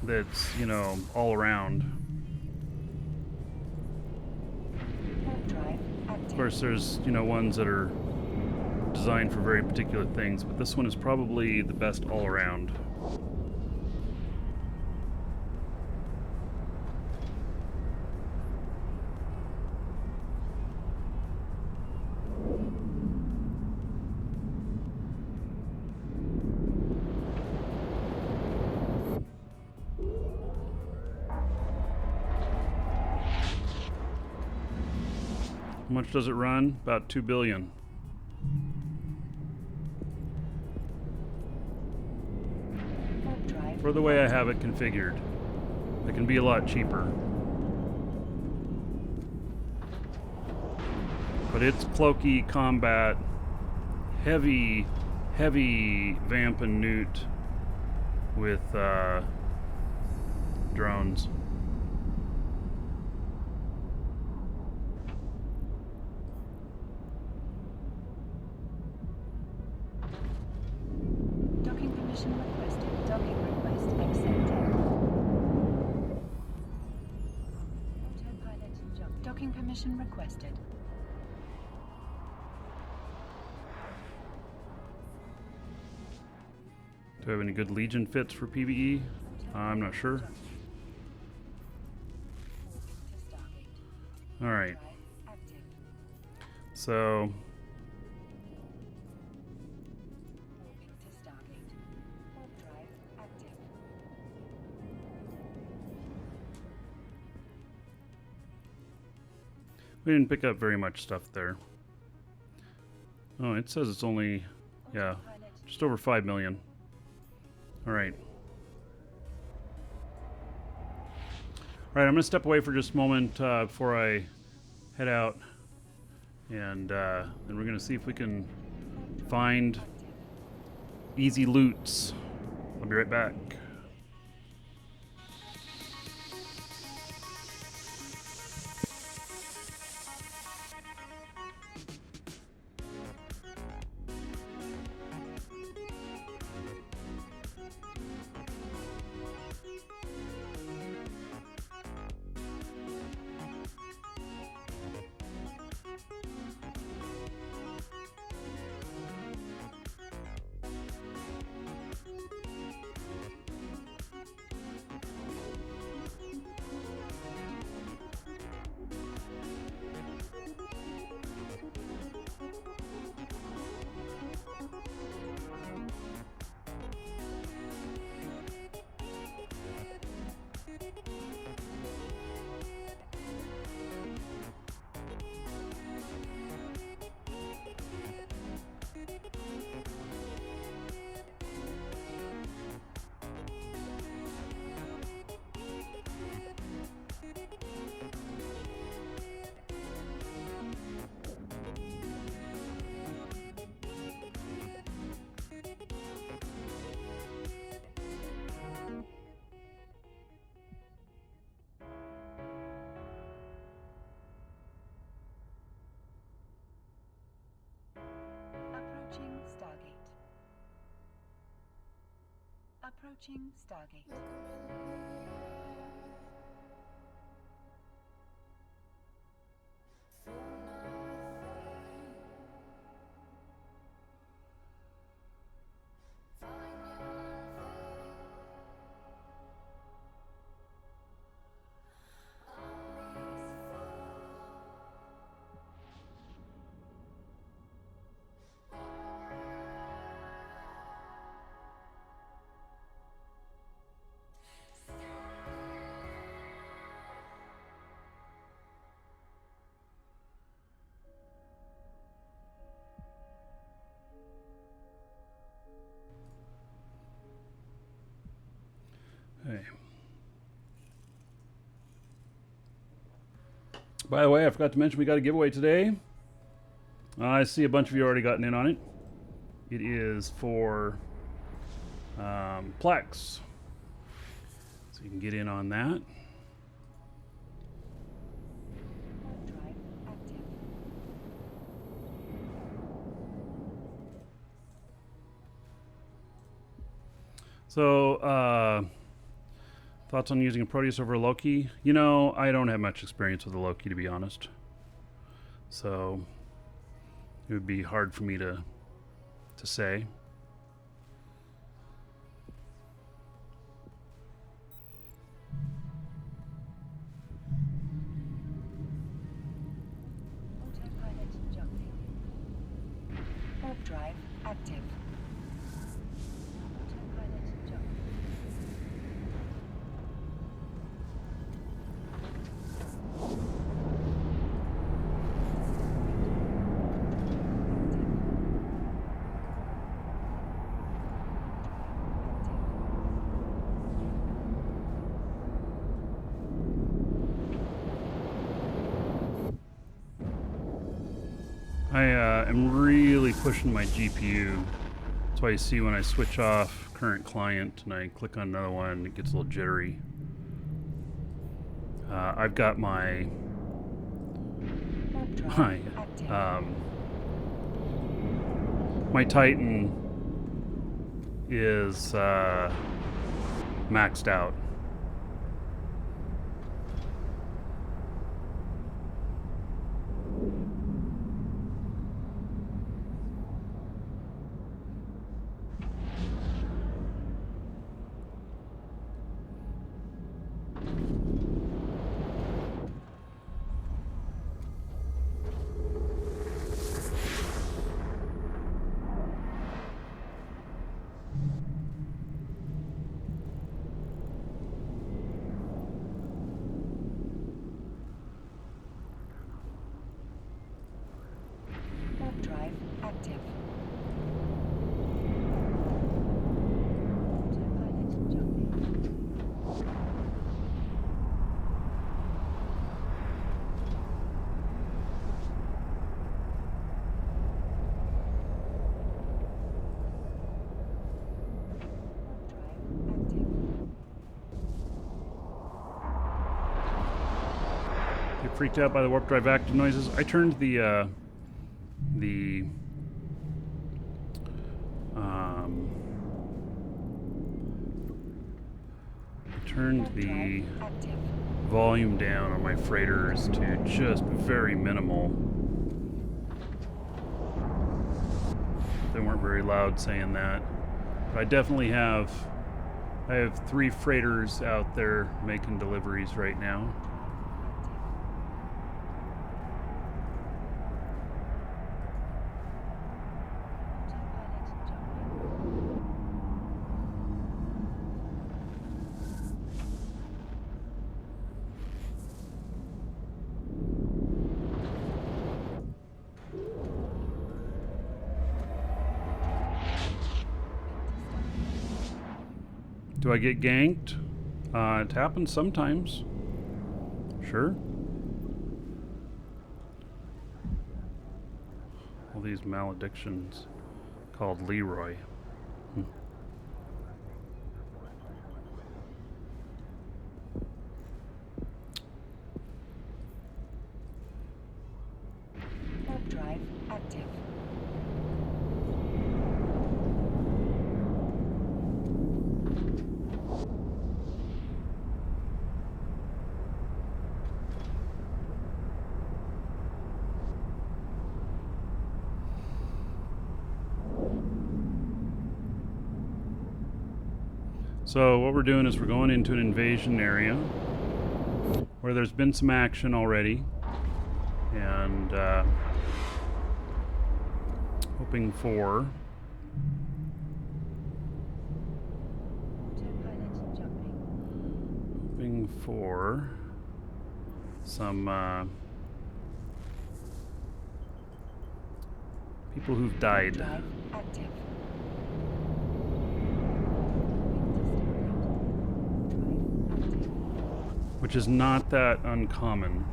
that's, you know, all around. Warp drive active. Of course, there's, you know, ones that are designed for very particular things, but this one is probably the best all around. How much does it run? About 2 billion. Warp drive. For the way I have it configured. It can be a lot cheaper. But it's cloaky combat, heavy vamp and newt with drones. Docking permission requested. Docking request accepted. Autopilot jump. Docking permission requested. Do I have any good Legion fits for PvE? I'm not sure. Moving to Stargate. Alright, Drive active. so Moving to Stargate. Warp drive active. we didn't pick up very much stuff there. Oh, it says it's only, yeah, Autopilot just over 5 million. Alright. Alright, I'm going to step away for just a moment before I head out. And then we're going to see if we can find easy loots. I'll be right back. approaching Stargate. Approaching Stargate. Hey. By the way, I forgot to mention we got a giveaway today. I see a bunch of you already gotten in on it. It is for Plex. So you can get in on that. Warp drive active. So, thoughts on using a Proteus over a Loki? You know, I don't have much experience with a Loki, to be honest. So, it would be hard for me to say. Autopilot jumping. Warp drive active. Autopilot jumping. I am really pushing my GPU. That's why you see when I switch off current client and I click on another one, it gets a little jittery. I've got my my Titan is maxed out. Warp drive active. Autopilot jumping. Warp drive active. Get freaked out by the warp drive active noises. I turned the Active. volume down on my freighters to just very minimal. They weren't very loud saying that, but I definitely have 3 freighters out there making deliveries right now. Autopilot jumping. Do I get ganked? It happens sometimes. Sure. All these maledictions called Leroy. Warp drive active. So what we're doing is we're going into an invasion area where there's been some action already, and hoping for Autopilot jumping. some people who've died. Drive active. Which is not that uncommon.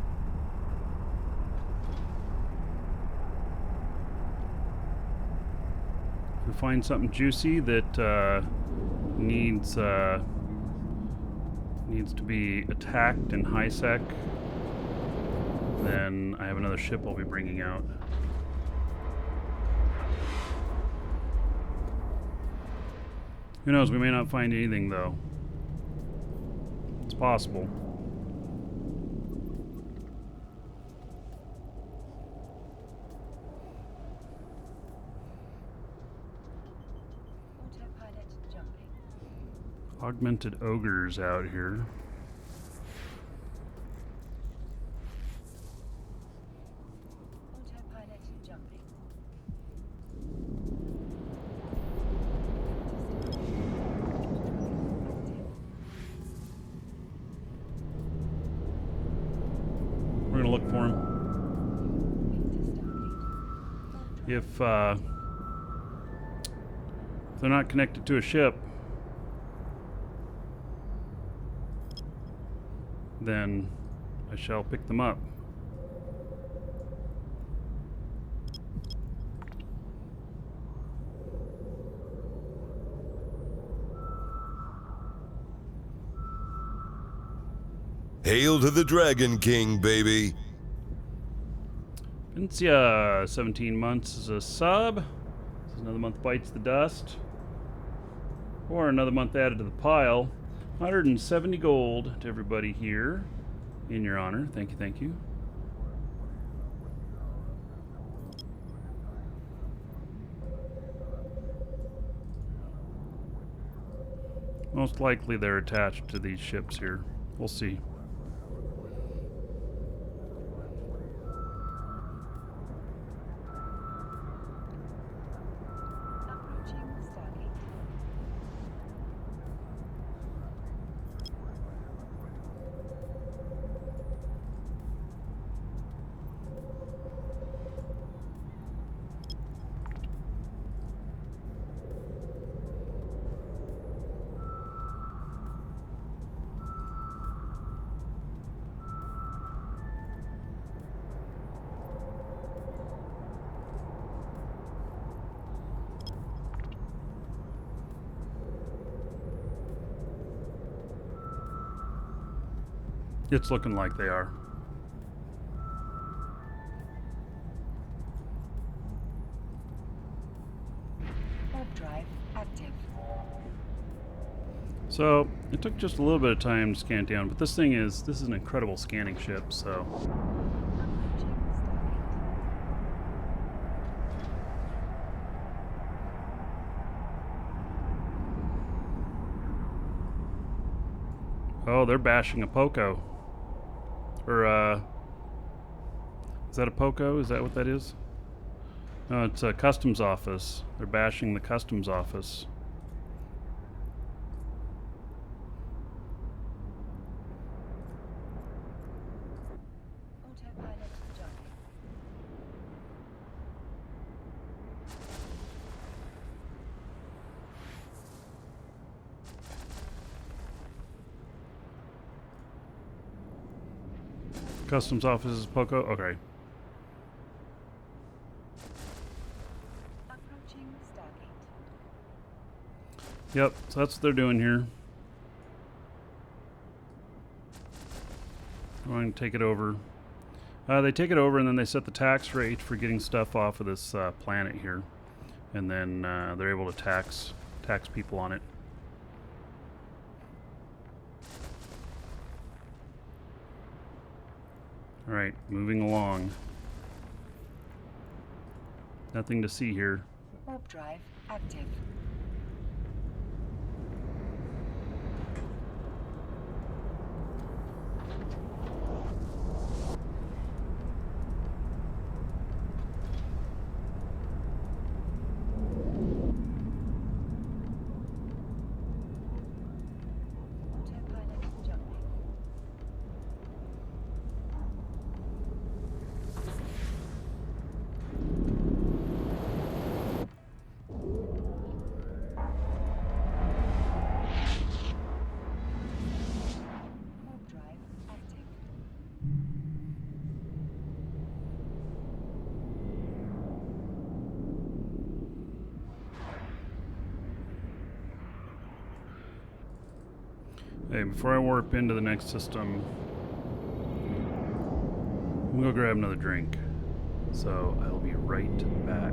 If we find something juicy that needs to be attacked in high sec, then I have another ship I'll be bringing out. Who knows? We may not find anything though. It's possible. Autopilot jumping. Augmented ogres out here. Autopilot jumping. We're gonna look for him. If they're not connected to a ship, then I shall pick them up. Hail to the Dragon King, baby. Vincia, 17 months is a sub. This is another month bites the dust. Or another month added to the pile. 170 gold to everybody here. In your honor. Thank you, thank you. Most likely they're attached to these ships here. We'll see. Approaching Stargate. It's looking like they are. Warp drive active. So it took just a little bit of time to scan down, but this is an incredible scanning ship, so Approaching Stargate. oh, they're bashing a Poco. Or is that a Poco? Is that what that is? No, it's a customs office. They're bashing the customs office. Autopilot jumping. Customs office is Poco? Okay. Approaching Stargate. Yep, so that's what they're doing here. I'm going to take it over. They take it over and then they set the tax rate for getting stuff off of this planet here. And then they're able to tax people on it. Alright, moving along. Nothing to see here. Warp drive active. Autopilot jumping. Warp drive active. Hey, before I warp into the next system, I'm gonna go grab another drink. So I'll be right back.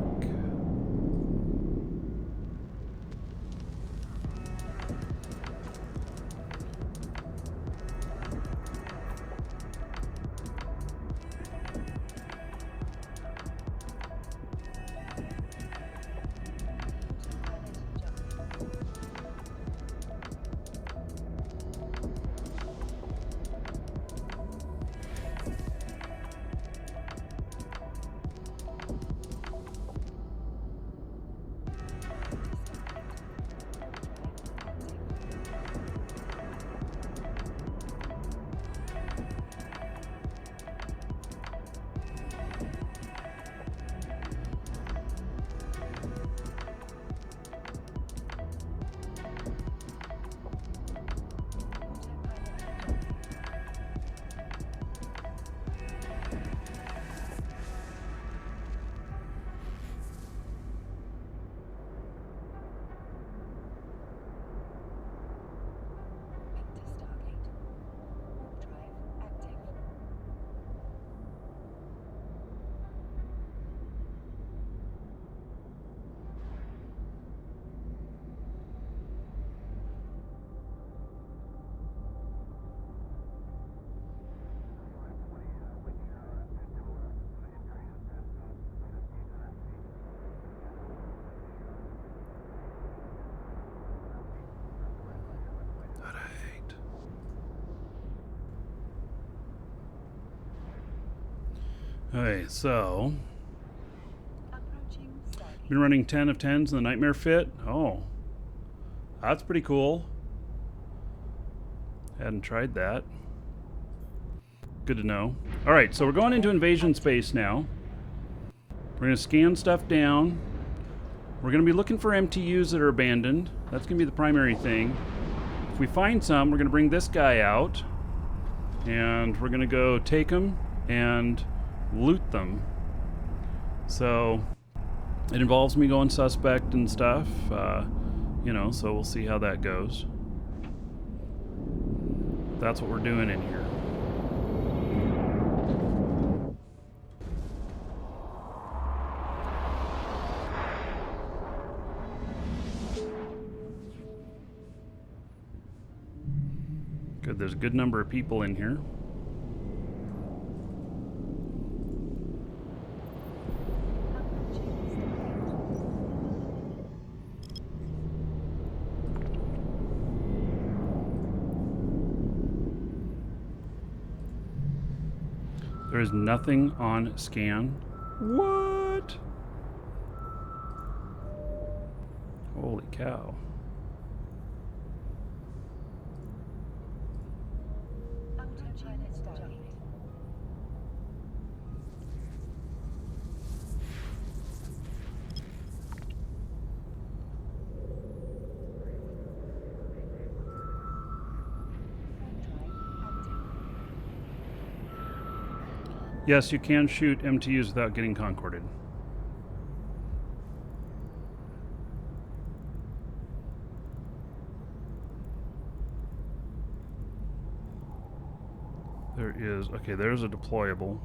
Okay, so Approaching Stargate. been running 10 of 10s in the Nightmare Fit. Oh, that's pretty cool. Hadn't tried that. Good to know. All right, so we're going into invasion space now. We're going to scan stuff down. We're going to be looking for MTUs that are abandoned. That's going to be the primary thing. If we find some, we're going to bring this guy out. And we're going to go take them and loot them. So it involves me going suspect and stuff. You know, so we'll see how that goes. That's what we're doing in here. Good, there's a good number of people in here. There is nothing on scan. What? Holy cow. Autopilot Stargate. Yes, you can shoot MTUs without getting concorded. There is, okay, there's a deployable.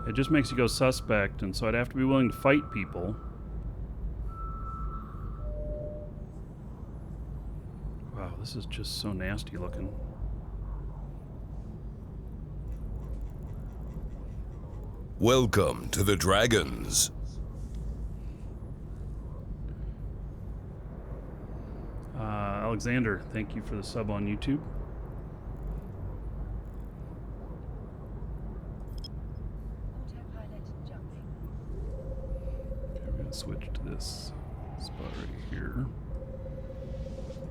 It just makes you go suspect, and so I'd have to be willing to fight people. Wow, this is just so nasty looking. Welcome to the Dragons. Alexander, thank you for the sub on YouTube. Autopilot jumping. Okay, we're gonna switch to this spot right here.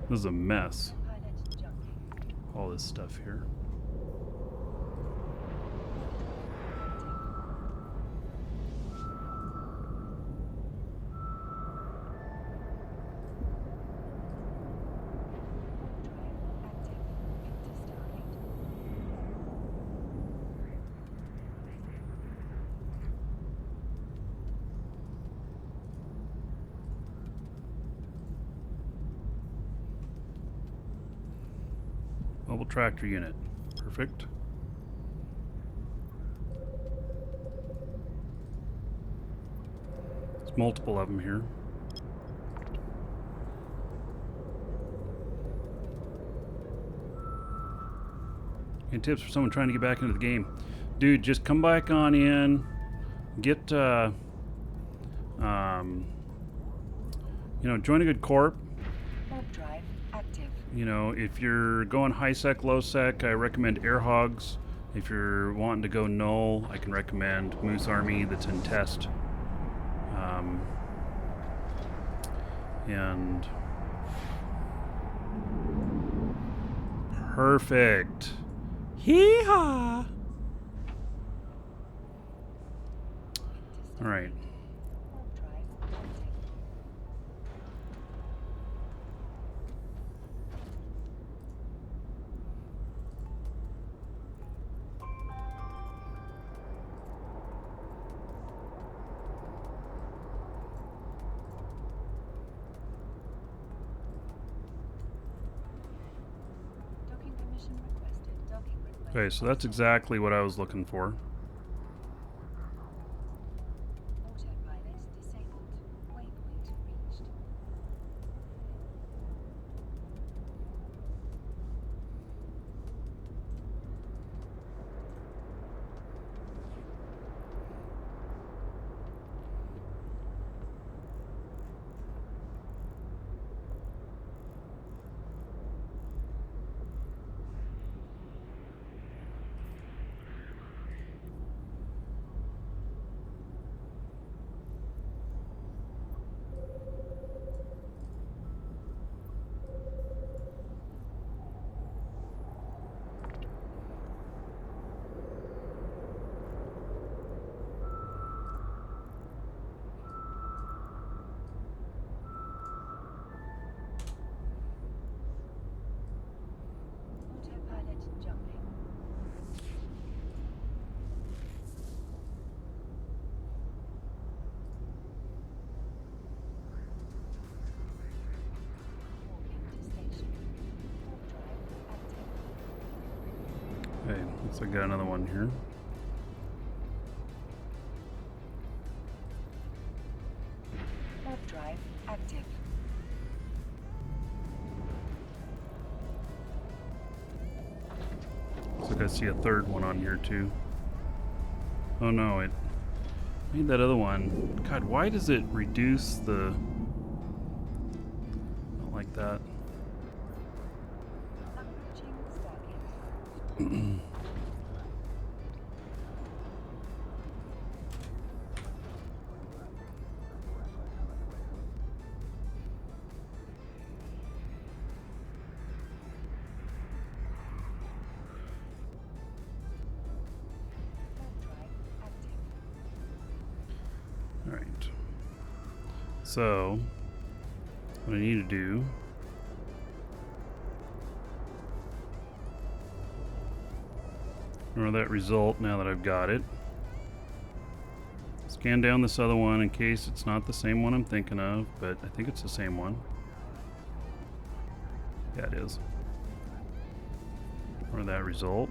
This is a mess. Pilot jumping. All this stuff here. Active. Enter Stargate. Mobile tractor unit. Perfect. There's multiple of them here. Any tips for someone trying to get back into the game? Dude, just come back on in. Get, you know, join a good corp. Warp drive active. You know, if you're going high sec, low sec, I recommend Air Hogs. If you're wanting to go null, I can recommend Moose Army that's in test. And perfect. Hee-haw! All right. Warp drive active. Docking permission requested. Docking request. Okay, so that's exactly what I was looking for. Autopilot disabled. Waypoint reached. Looks like I got another one here. Warp drive active. Looks like I see a third one on here too. Oh no, it made that other one. God, why does it reduce the... I don't like that. Approaching Stargate. Warp drive active. Alright. So, what I need to do... Remember that result now that I've got it. Scan down this other one in case it's not the same one I'm thinking of, but I think it's the same one. Yeah, it is. Or that result.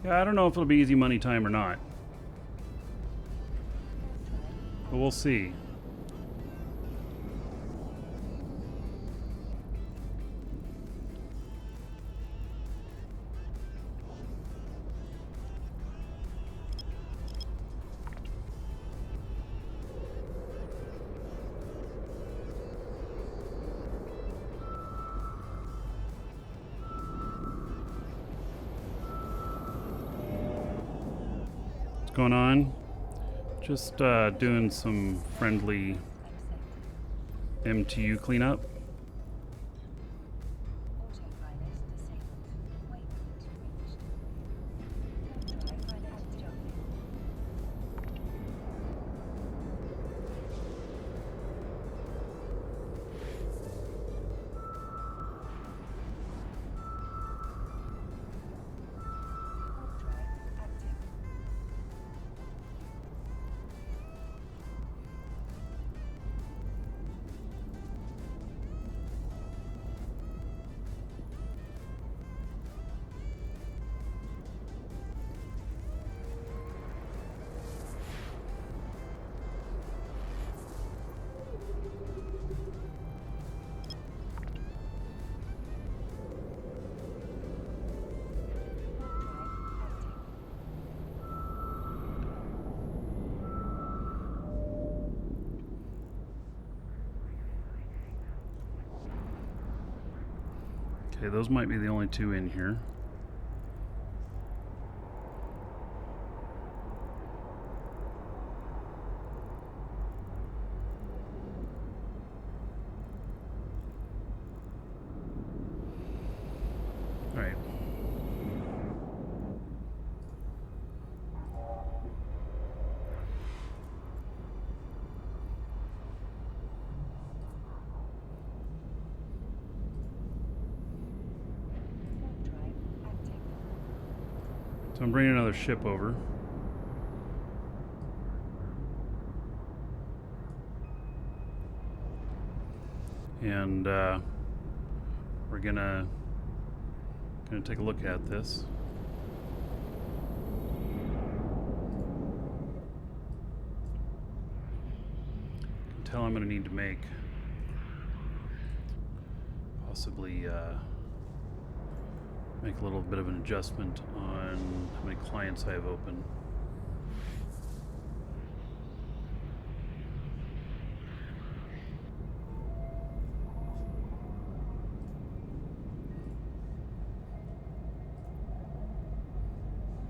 Yeah, I don't know if it'll be easy money time or not. But we'll see. What's going on? Just doing some friendly MTU cleanup. Autopilot disabled. Waypoint reached. Warp drive active. Warp drive active. Warp drive active. Okay, those might be the only two in here. All right. Warp drive active. So I'm bringing another ship over. And we're gonna take a look at this. Can tell I'm gonna need to make possibly make a little bit of an adjustment on how many clients I have open.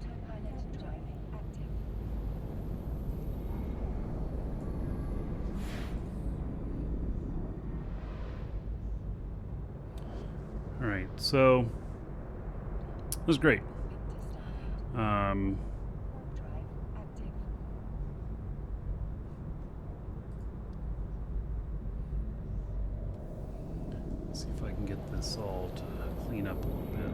Autopilot drive active. All right, so this is great. Victor Stargate. Warp drive active. Let's see if I can get this all to clean up a little bit.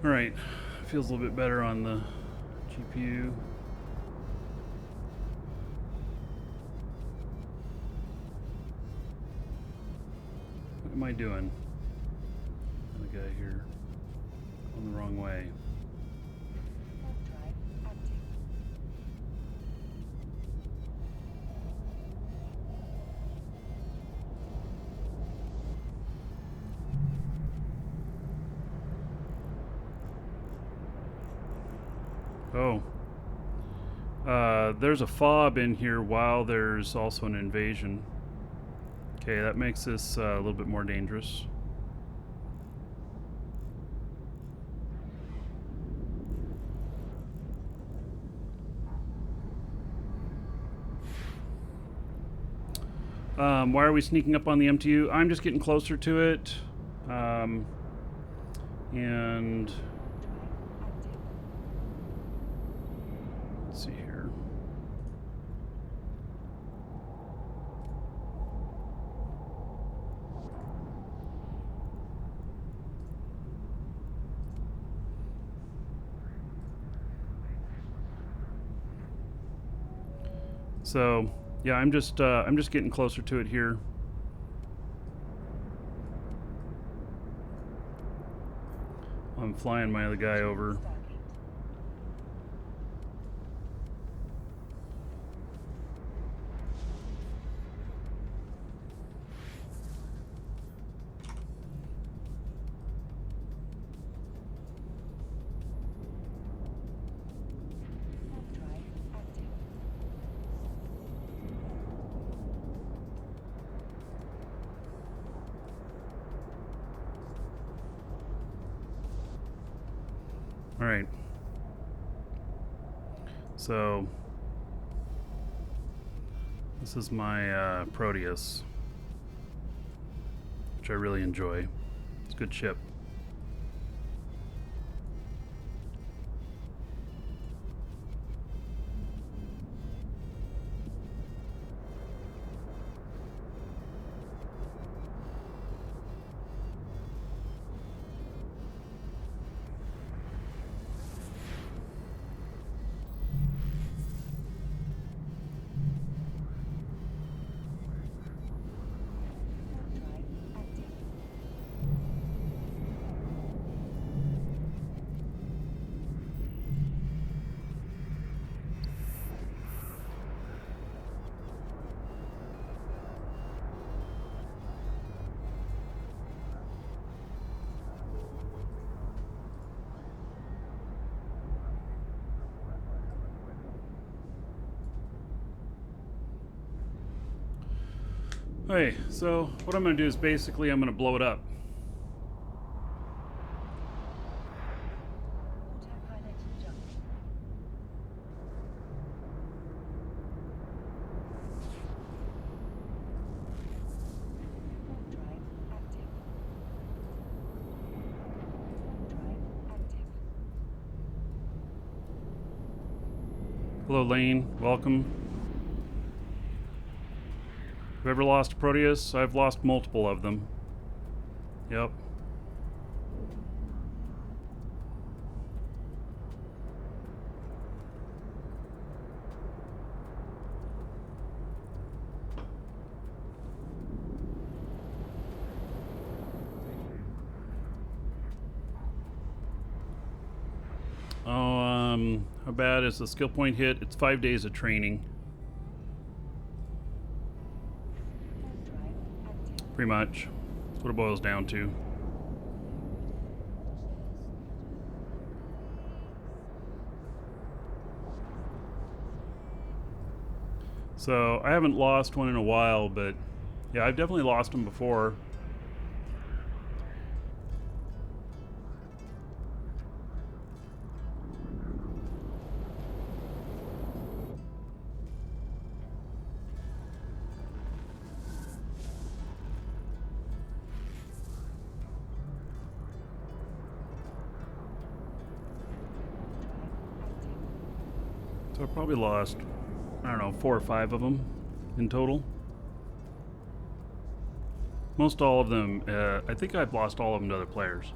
Alright, feels a little bit better on the GPU. What am I doing? The guy here. Going the wrong way. Hard drive active. Oh. There's a fob in here while there's also an invasion. Okay, that makes this a little bit more dangerous. Why are we sneaking up on the MTU? I'm just getting closer to it. And Hard drive active. let's see here. So, yeah, I'm just getting closer to it here. I'm flying my other guy over. Stargate. Hard drive active. All right. So this is my Proteus, which I really enjoy. It's a good ship. Hard drive active. Okay, so what I'm going to do is basically I'm going to blow it up. Autopilot jump. Hard drive active. Hard drive active. Hello, Lane. Welcome. Have you ever lost a Proteus? I've lost multiple of them. Yep. Oh, how bad is the skill point hit? It's 5 days of training. Hard drive active. Pretty much. That's what it boils down to. So, I haven't lost one in a while, but yeah, I've definitely lost them before. So I probably lost, I don't know, 4 or 5 of them in total. Most all of them, I think I've lost all of them to other players.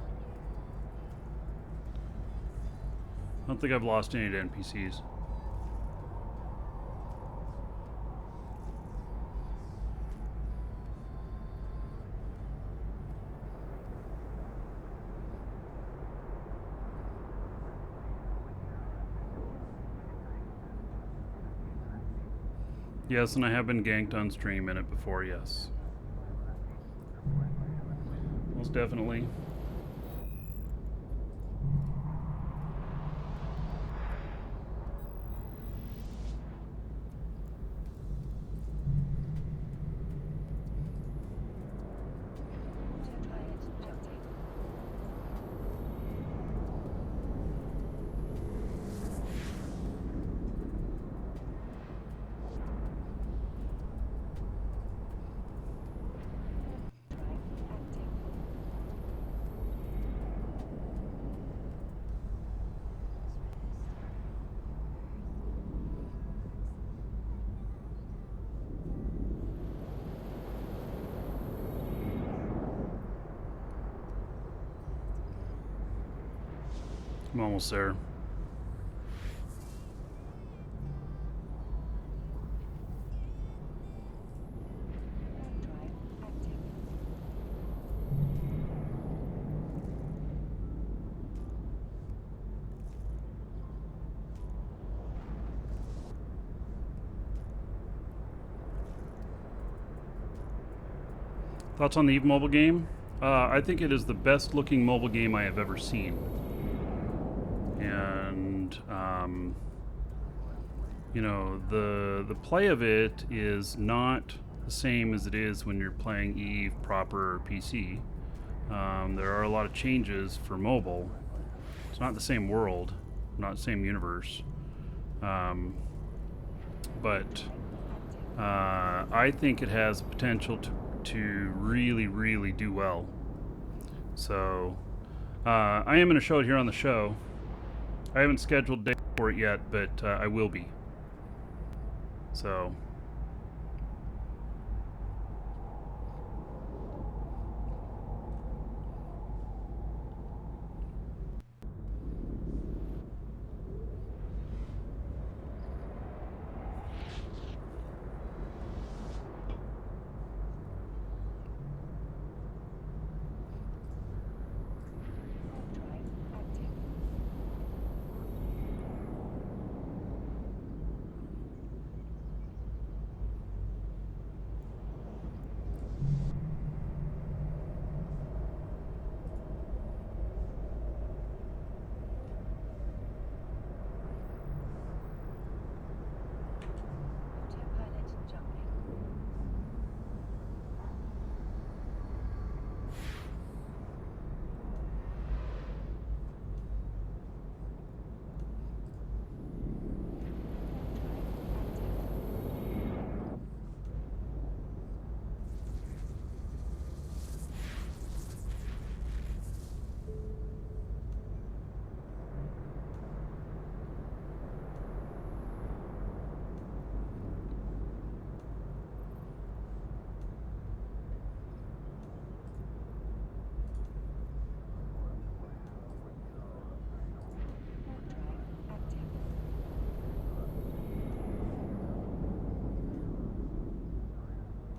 I don't think I've lost any to NPCs. Yes, and I have been ganked on stream in it before, yes. Most definitely. Autopilot jumping. Drive active. I'm almost there. Drive active. Thoughts on the Eve mobile game? I think it is the best looking mobile game I have ever seen. And, you know, the play of it is not the same as it is when you're playing Eve proper or PC. There are a lot of changes for mobile. It's not the same world, not the same universe. But I think it has potential to really, really do well. So I am going to show it here on the show. I haven't scheduled a date for it yet, but I will be. So Drive active. Autopilot jumping. Drive active.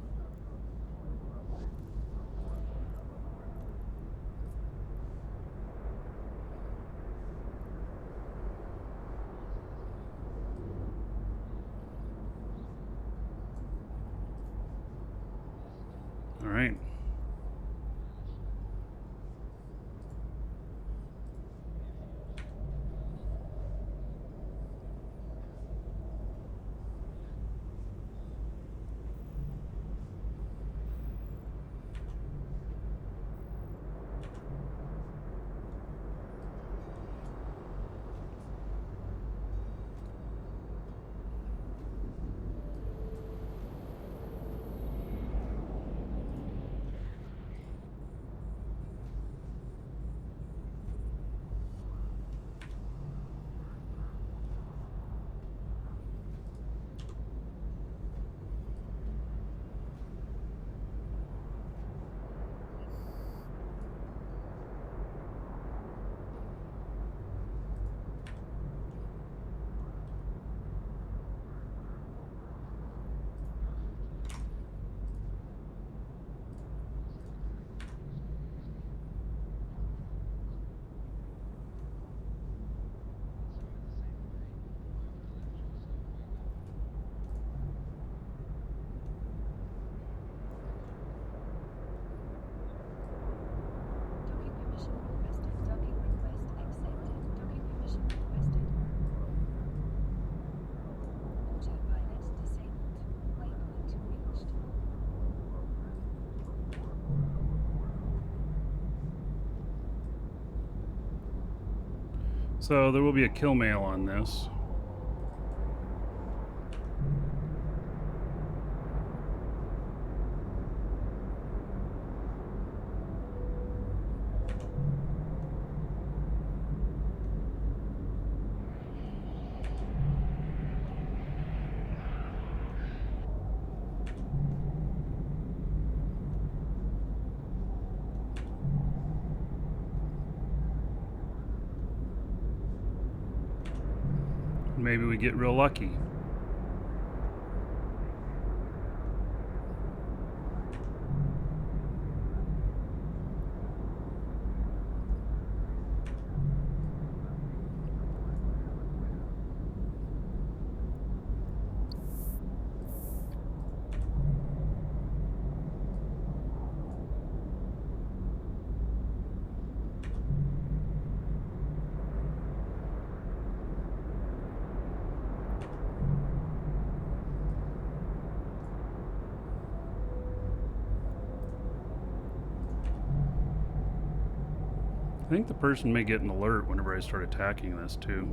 all right. So there will be a kill mail on this. Maybe we get real lucky. I think the person may get an alert whenever I start attacking this too.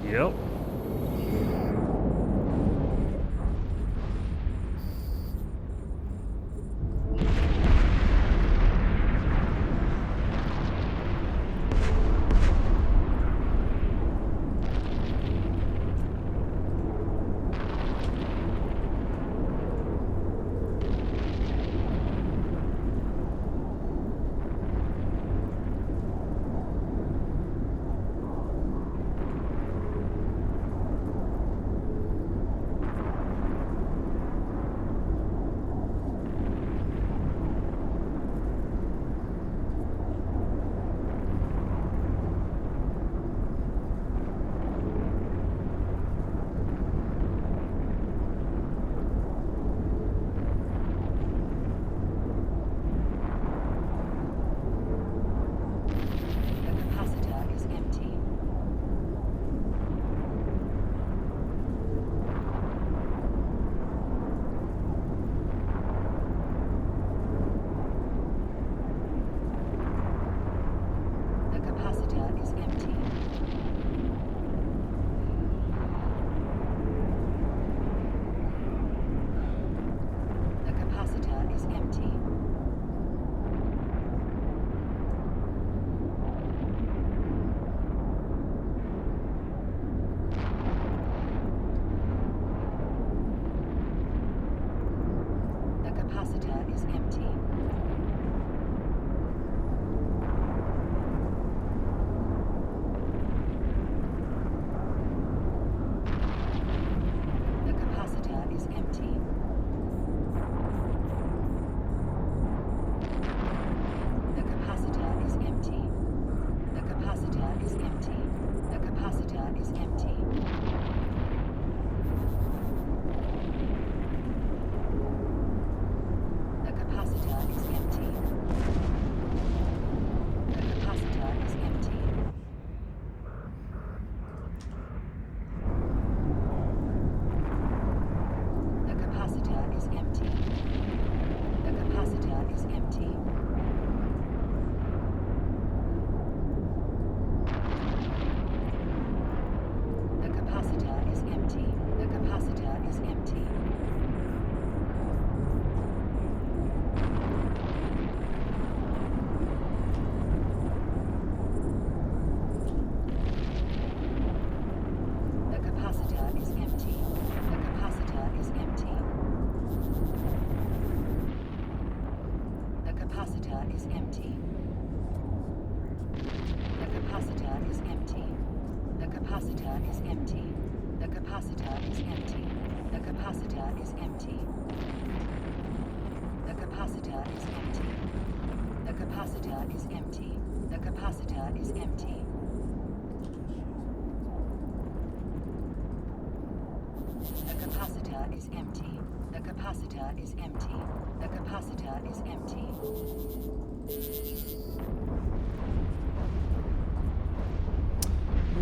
Yep.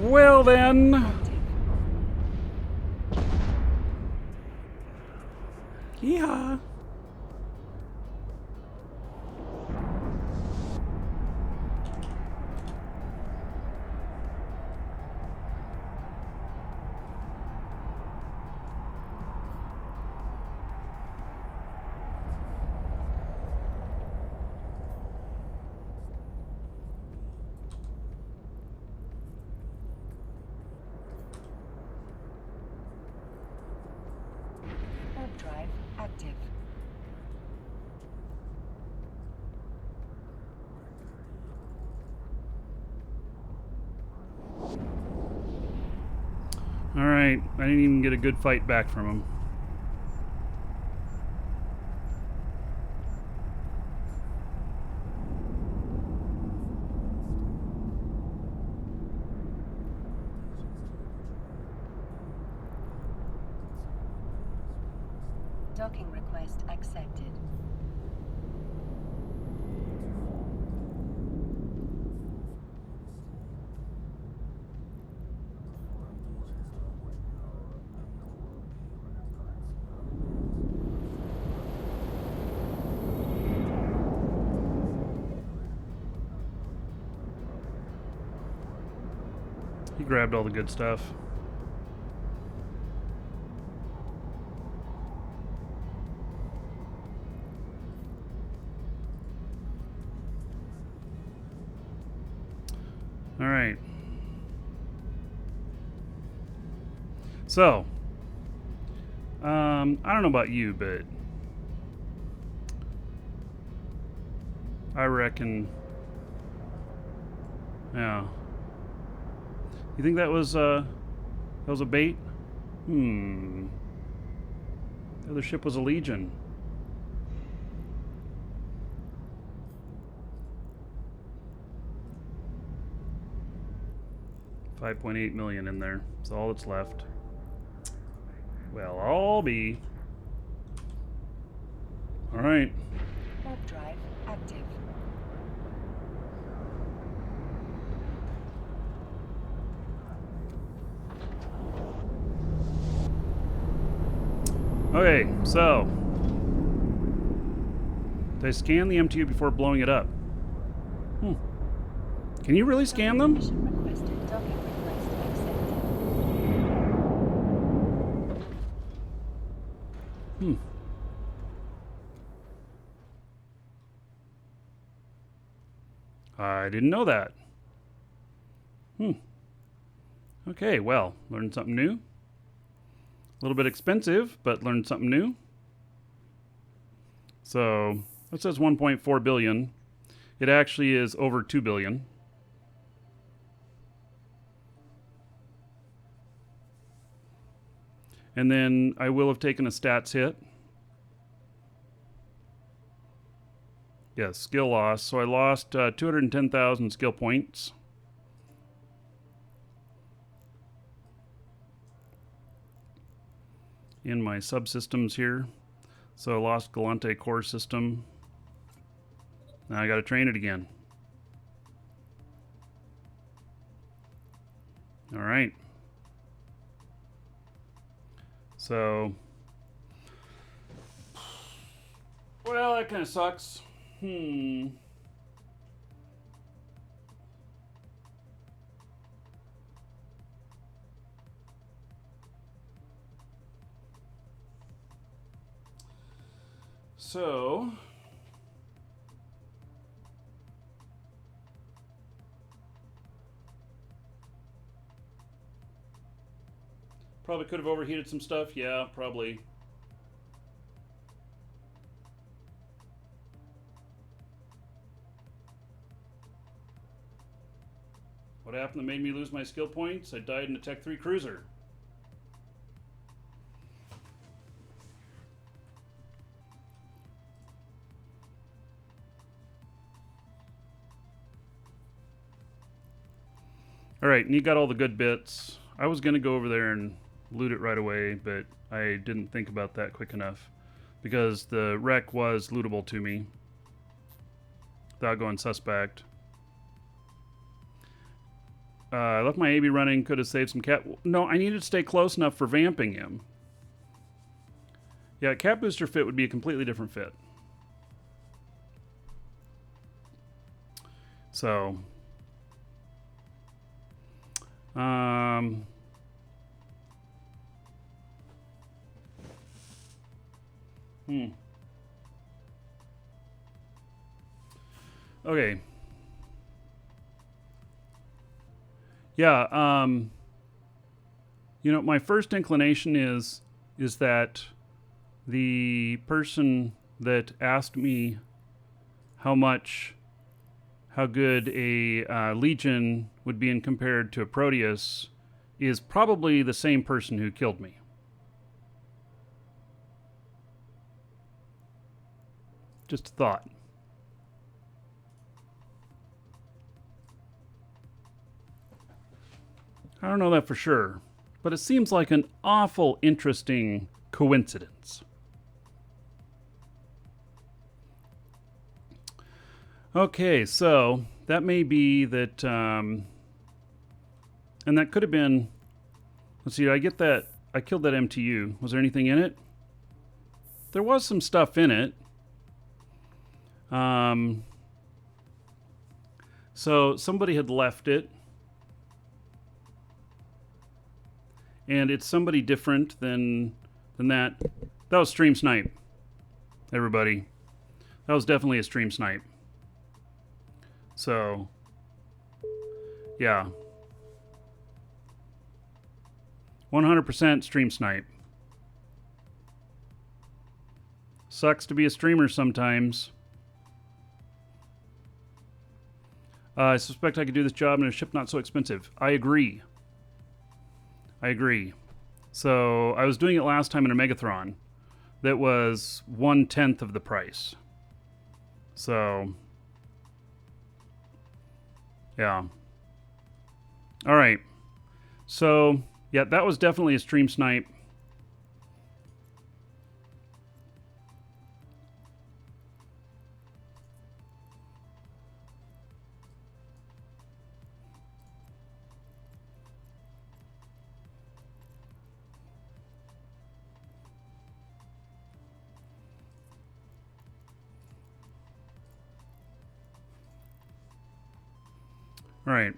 Well then. Yeah. Alright, I didn't even get a good fight back from him. Docking request accepted. He grabbed all the good stuff. All right. So, I don't know about you, but I reckon, yeah. You think that was a bait? The other ship was a Legion. $5.8 million in there. That's all that's left. Well, I'll be. All right. Warp drive active. Okay, so did I scan the MTU before blowing it up? Can you really scan them? Mission requested. Docking request accepted. I didn't know that. Okay, well, learned something new. A little bit expensive, but learned something new. So, it says 1.4 billion. It actually is over 2 billion. And then I will have taken a stats hit. Yes, skill loss. So I lost 210,000 skill points. In my subsystems here. So I lost Galante core system. Now I got to train it again. All right. So, well, that kind of sucks. So, probably could have overheated some stuff. Yeah, probably. What happened that made me lose my skill points? I died in a Tech 3 cruiser. All right, and you got all the good bits. I was going to go over there and loot it right away, but I didn't think about that quick enough because the wreck was lootable to me without going suspect. I left my AB running, could have saved some cat. No, I needed to stay close enough for vamping him. Yeah, cat booster fit would be a completely different fit. So, okay. Yeah, you know, my first inclination is that the person that asked me how good a Legion would be in compared to a Proteus is probably the same person who killed me. Just a thought. I don't know that for sure, but it seems like an awful interesting coincidence. Okay, so that may be that, and that could have been, let's see, I killed that MTU. Was there anything in it? There was some stuff in it. So somebody had left it. And it's somebody different than that. That was Stream Snipe, everybody. That was definitely a Stream Snipe. So, yeah. 100% Stream Snipe. Sucks to be a streamer sometimes. I suspect I could do this job in a ship not so expensive. I agree. So I was doing it last time in a Megathron that was 1/10 of the price. So, yeah. All right. So, yeah, that was definitely a Stream Snipe. All right.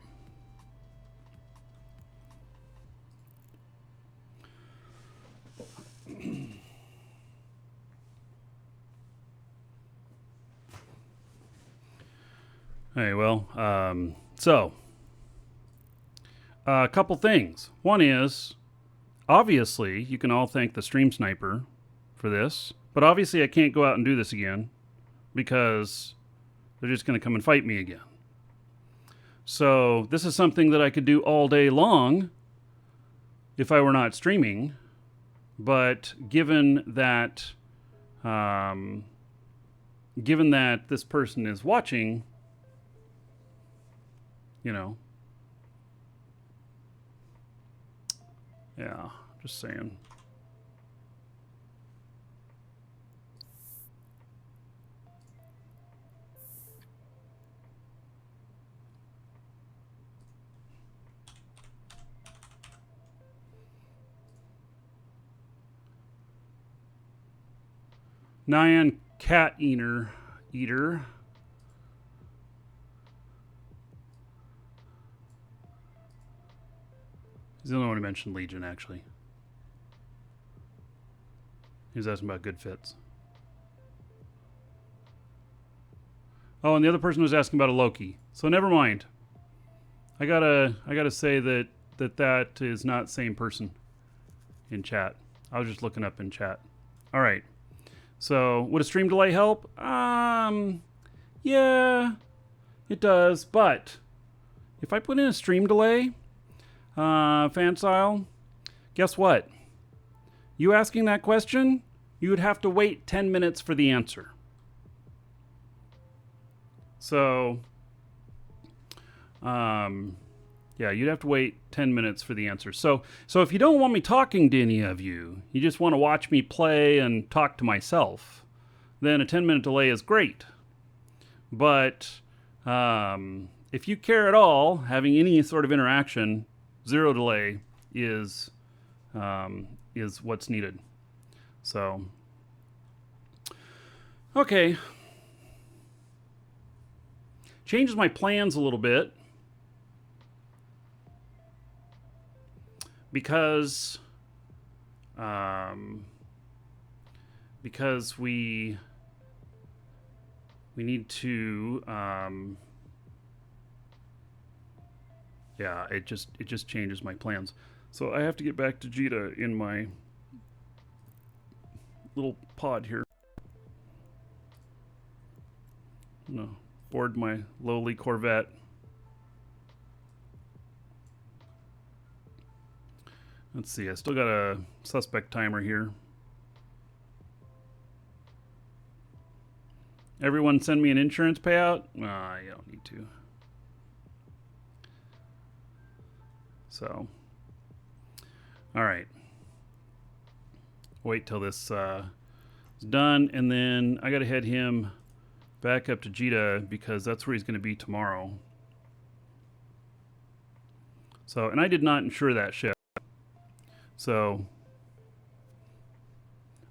Hey, well, so a couple things. One is, obviously, you can all thank the Stream Sniper for this, but obviously I can't go out and do this again because they're just going to come and fight me again. So this is something that I could do all day long if I were not streaming, but given that this person is watching, you know, yeah, just saying. Nyan Cat Eater. He's the only one who mentioned Legion, actually. He was asking about good fits. Oh, and the other person was asking about a Loki. So never mind. I gotta say that is not same person in chat. I was just looking up in chat. All right. So would a stream delay help? Yeah, it does. But if I put in a stream delay, Fansile, guess what? You asking that question, you would have to wait 10 minutes for the answer. So, yeah, you'd have to wait 10 minutes for the answer. So if you don't want me talking to any of you, you just want to watch me play and talk to myself, then a 10-minute delay is great. But if you care at all, having any sort of interaction, 0 delay is what's needed. So, okay. Changes my plans a little bit because we need to yeah, it just changes my plans. So I have to get back to Jita in my little pod here. No, board my lowly Corvette. Let's see, I still got a suspect timer here. Everyone send me an insurance payout? You don't need to. So, all right. Wait till this is done, and then I gotta head him back up to Jita because that's where he's gonna be tomorrow. So, and I did not insure that ship. So,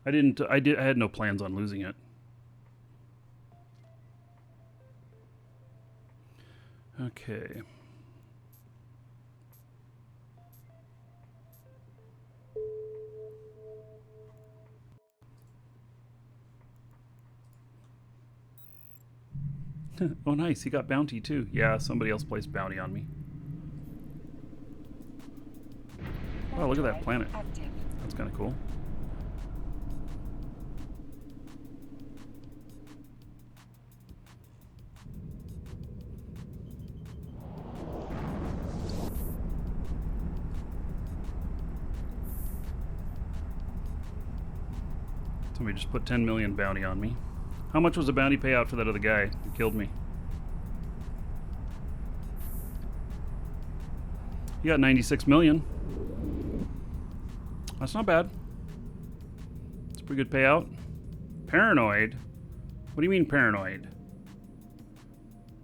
I had no plans on losing it. Okay. Oh, nice. He got bounty too. Yeah, somebody else placed bounty on me. Oh, look at that planet. That's kind of cool. Somebody just put 10 million bounty on me. How much was the bounty payout for that other guy who killed me? He got 96 million. That's not bad. It's a pretty good payout. Paranoid? What do you mean paranoid?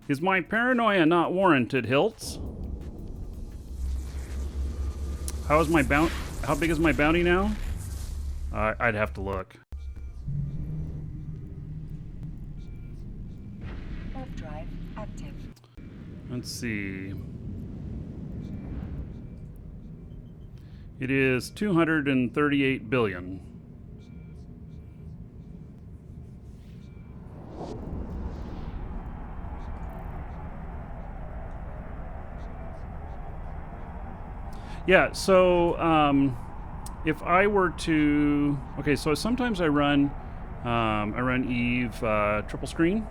Is my paranoia not warranted, Hiltz? How big is my bounty now? I'd have to look. Drive active. Let's see. It is 238 billion. Yeah, so if I were to, okay, so sometimes I run Eve triple screen,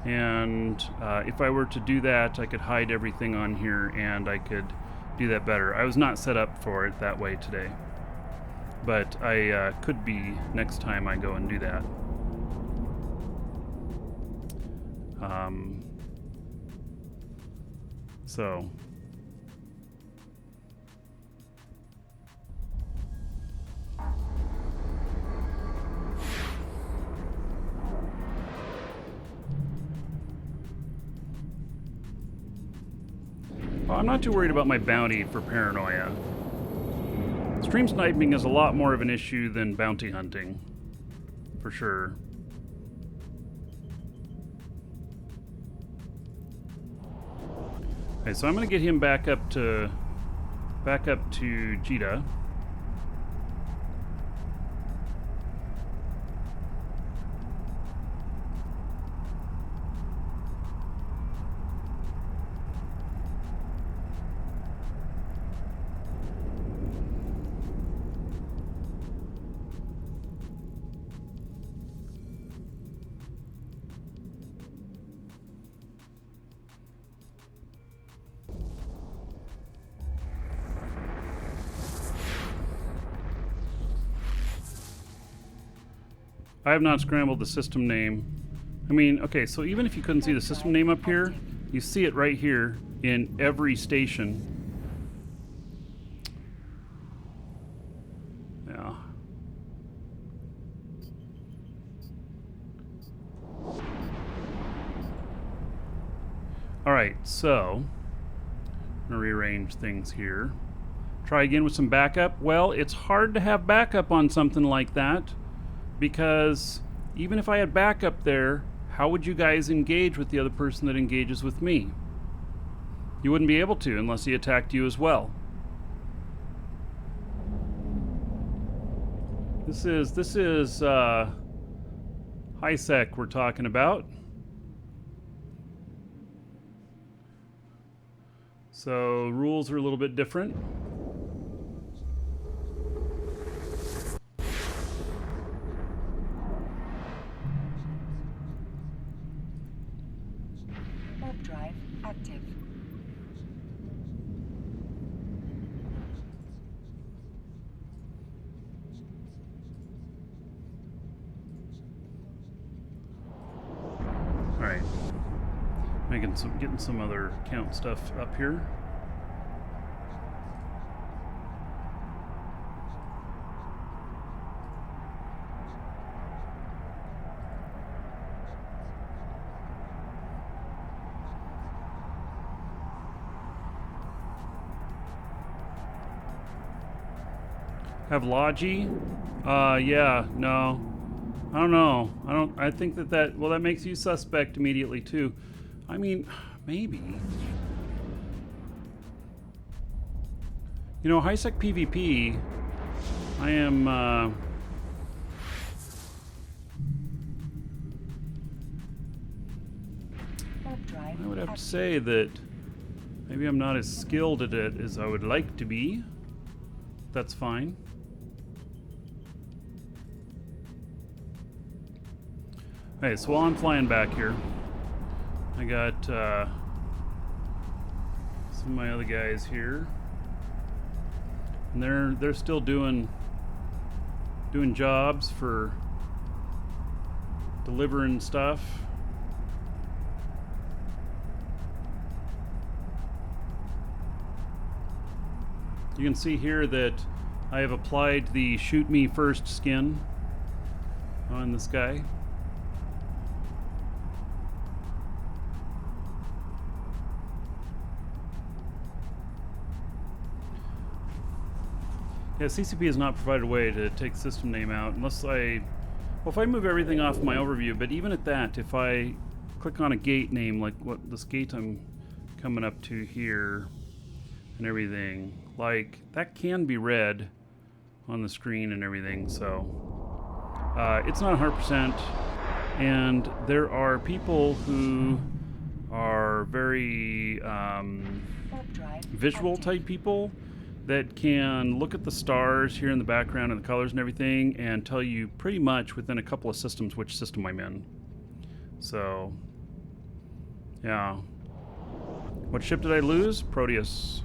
and if I were to do that, I could hide everything on here, and I could do that better. I was not set up for it that way today, but I could be next time I go and do that. So. Well, I'm not too worried about my bounty for paranoia. Stream sniping is a lot more of an issue than bounty hunting, for sure. Okay, so I'm going to get him back up to Jita. I have not scrambled the system name. I mean, okay, so even if you couldn't see the system name up here, you see it right here in every station. Yeah. All right, so I'm gonna rearrange things here. Try again with some backup. Well, it's hard to have backup on something like that, because even if I had backup there, how would you guys engage with the other person that engages with me? You wouldn't be able to unless he attacked you as well. This is high sec we're talking about. So rules are a little bit different. Drive active. Getting some other count stuff up here. Have Logi? Yeah, no. I don't know. I think that well, that makes you suspect immediately too. I mean, maybe. You know, high-sec PvP, I am, I would have to say that maybe I'm not as skilled at it as I would like to be. That's fine. Hey, so while I'm flying back here, I got some of my other guys here, and they're still doing jobs for delivering stuff. You can see here that I have applied the Shoot Me First skin on this guy. Yeah, CCP has not provided a way to take system name out unless if I move everything off my overview, but even at that, if I click on a gate name, like what this gate I'm coming up to here and everything, like that can be read on the screen and everything, so it's not 100%, and there are people who are very visual type people that can look at the stars here in the background and the colors and everything and tell you pretty much within a couple of systems which system I'm in. So, yeah. What ship did I lose? Proteus.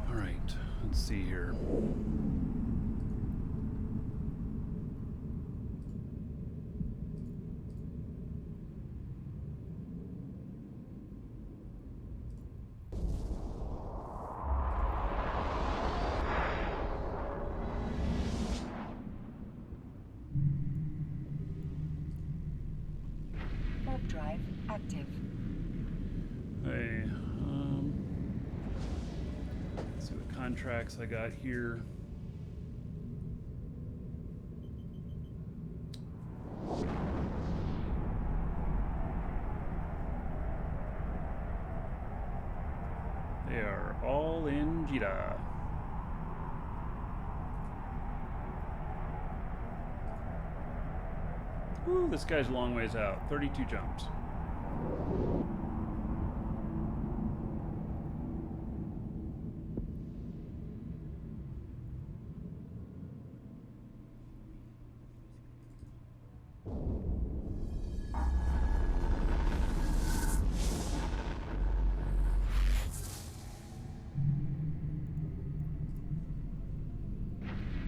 All right, let's see here. Drive active. Hey, let's see what contracts I got here. They are all in Jita. Ooh, this guy's a long ways out. 32 jumps.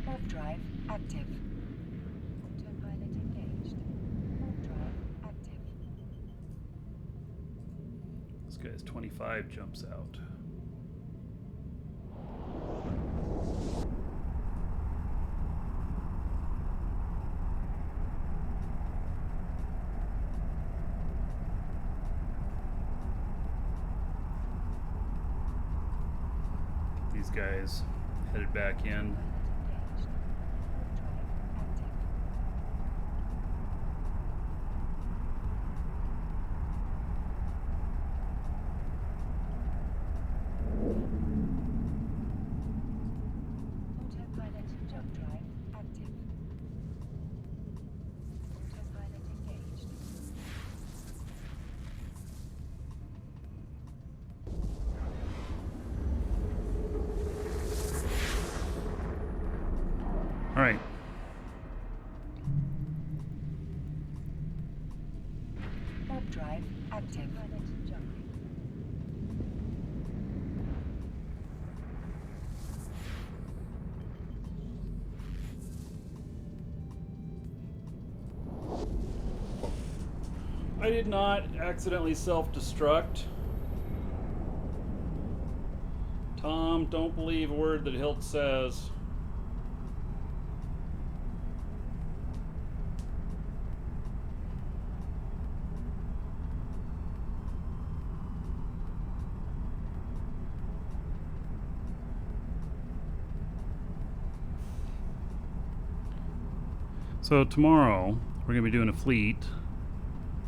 Warp drive active. Autopilot engaged. Warp drive active. This guy's 25 jumps out. Get these guys headed back in. I did not accidentally self-destruct. Tom, don't believe a word that Hilt says. So tomorrow, we're going to be doing a fleet.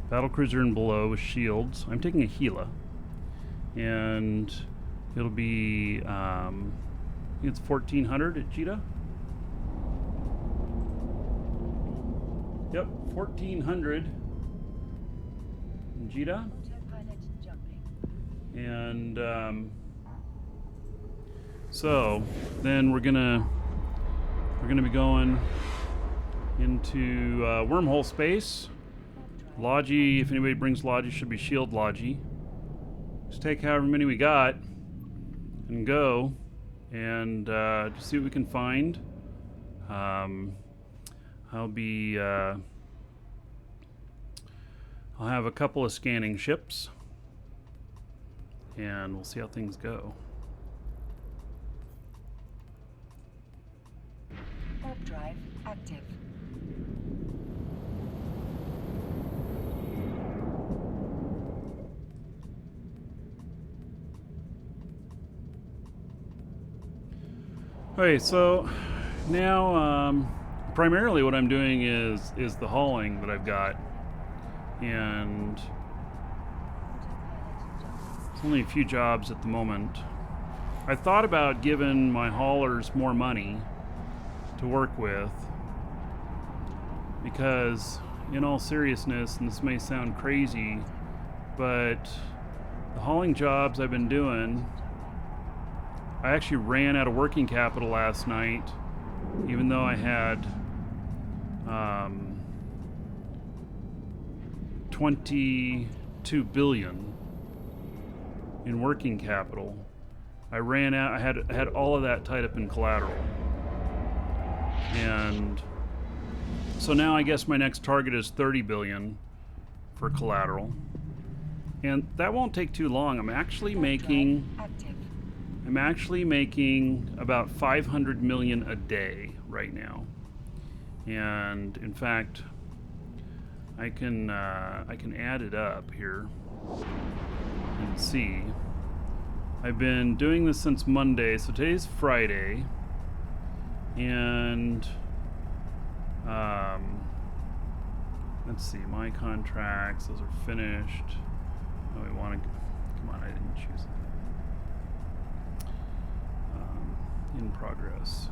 Battlecruiser and below with shields. I'm taking a Gila. And it'll be, I think it's 1400 at Jita. Yep, 1400 in Jita. Autopilot jumping. And so then we're gonna be going into wormhole space. Logi, if anybody brings Logi, should be shield Logi. Just take however many we got and go and just see what we can find. I'll have a couple of scanning ships and we'll see how things go. Warp drive active. Okay, so now primarily what I'm doing is the hauling that I've got, and it's only a few jobs at the moment. I thought about giving my haulers more money to work with because, in all seriousness, and this may sound crazy, but the hauling jobs I've been doing, I actually ran out of working capital last night, even though I had 22 billion in working capital. I ran out. I had all of that tied up in collateral, and so now I guess my next target is 30 billion for collateral, and that won't take too long. I'm actually making about 500 million a day right now, and in fact, I can add it up here and see. I've been doing this since Monday, so today's Friday, and let's see, my contracts, those are finished. Oh, we want to, come on, I didn't choose it. In progress.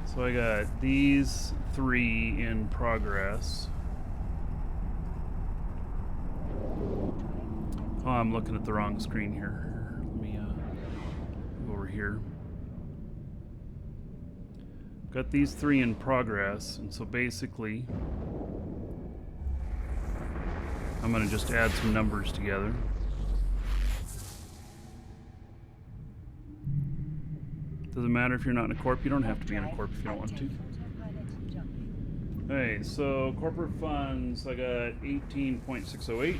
So I got these 3 in progress. Oh, I'm looking at the wrong screen here. Let me go over here. Got these 3 in progress, and so basically I'm going to just add some numbers together. Doesn't matter if you're not in a corp. You don't have to be in a corp if you don't want to. Okay, so corporate funds, I got 18.608.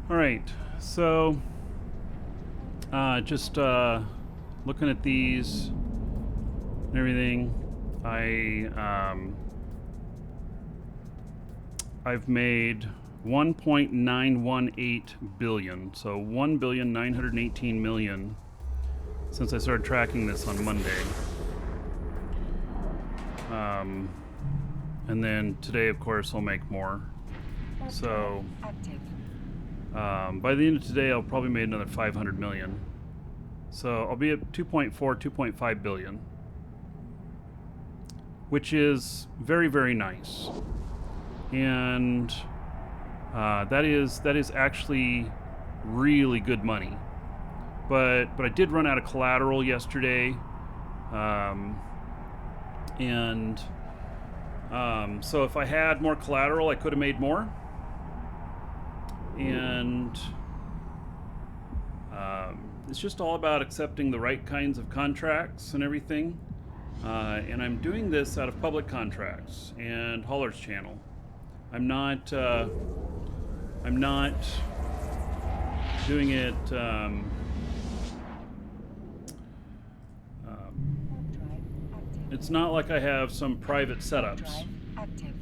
Alright, so just looking at these and everything, I've made 1.918 billion, so 1,918,000,000 since I started tracking this on Monday. And then today, of course, I'll make more. So by the end of today, I'll probably make another 500 million. So I'll be at 2.4, 2.5 billion, which is very, very nice. And that is actually really good money. But I did run out of collateral yesterday, so if I had more collateral, I could have made more. And it's just all about accepting the right kinds of contracts and everything. And I'm doing this out of public contracts and Hauler's channel. I'm not doing it. It's not like I have some private setups. Active.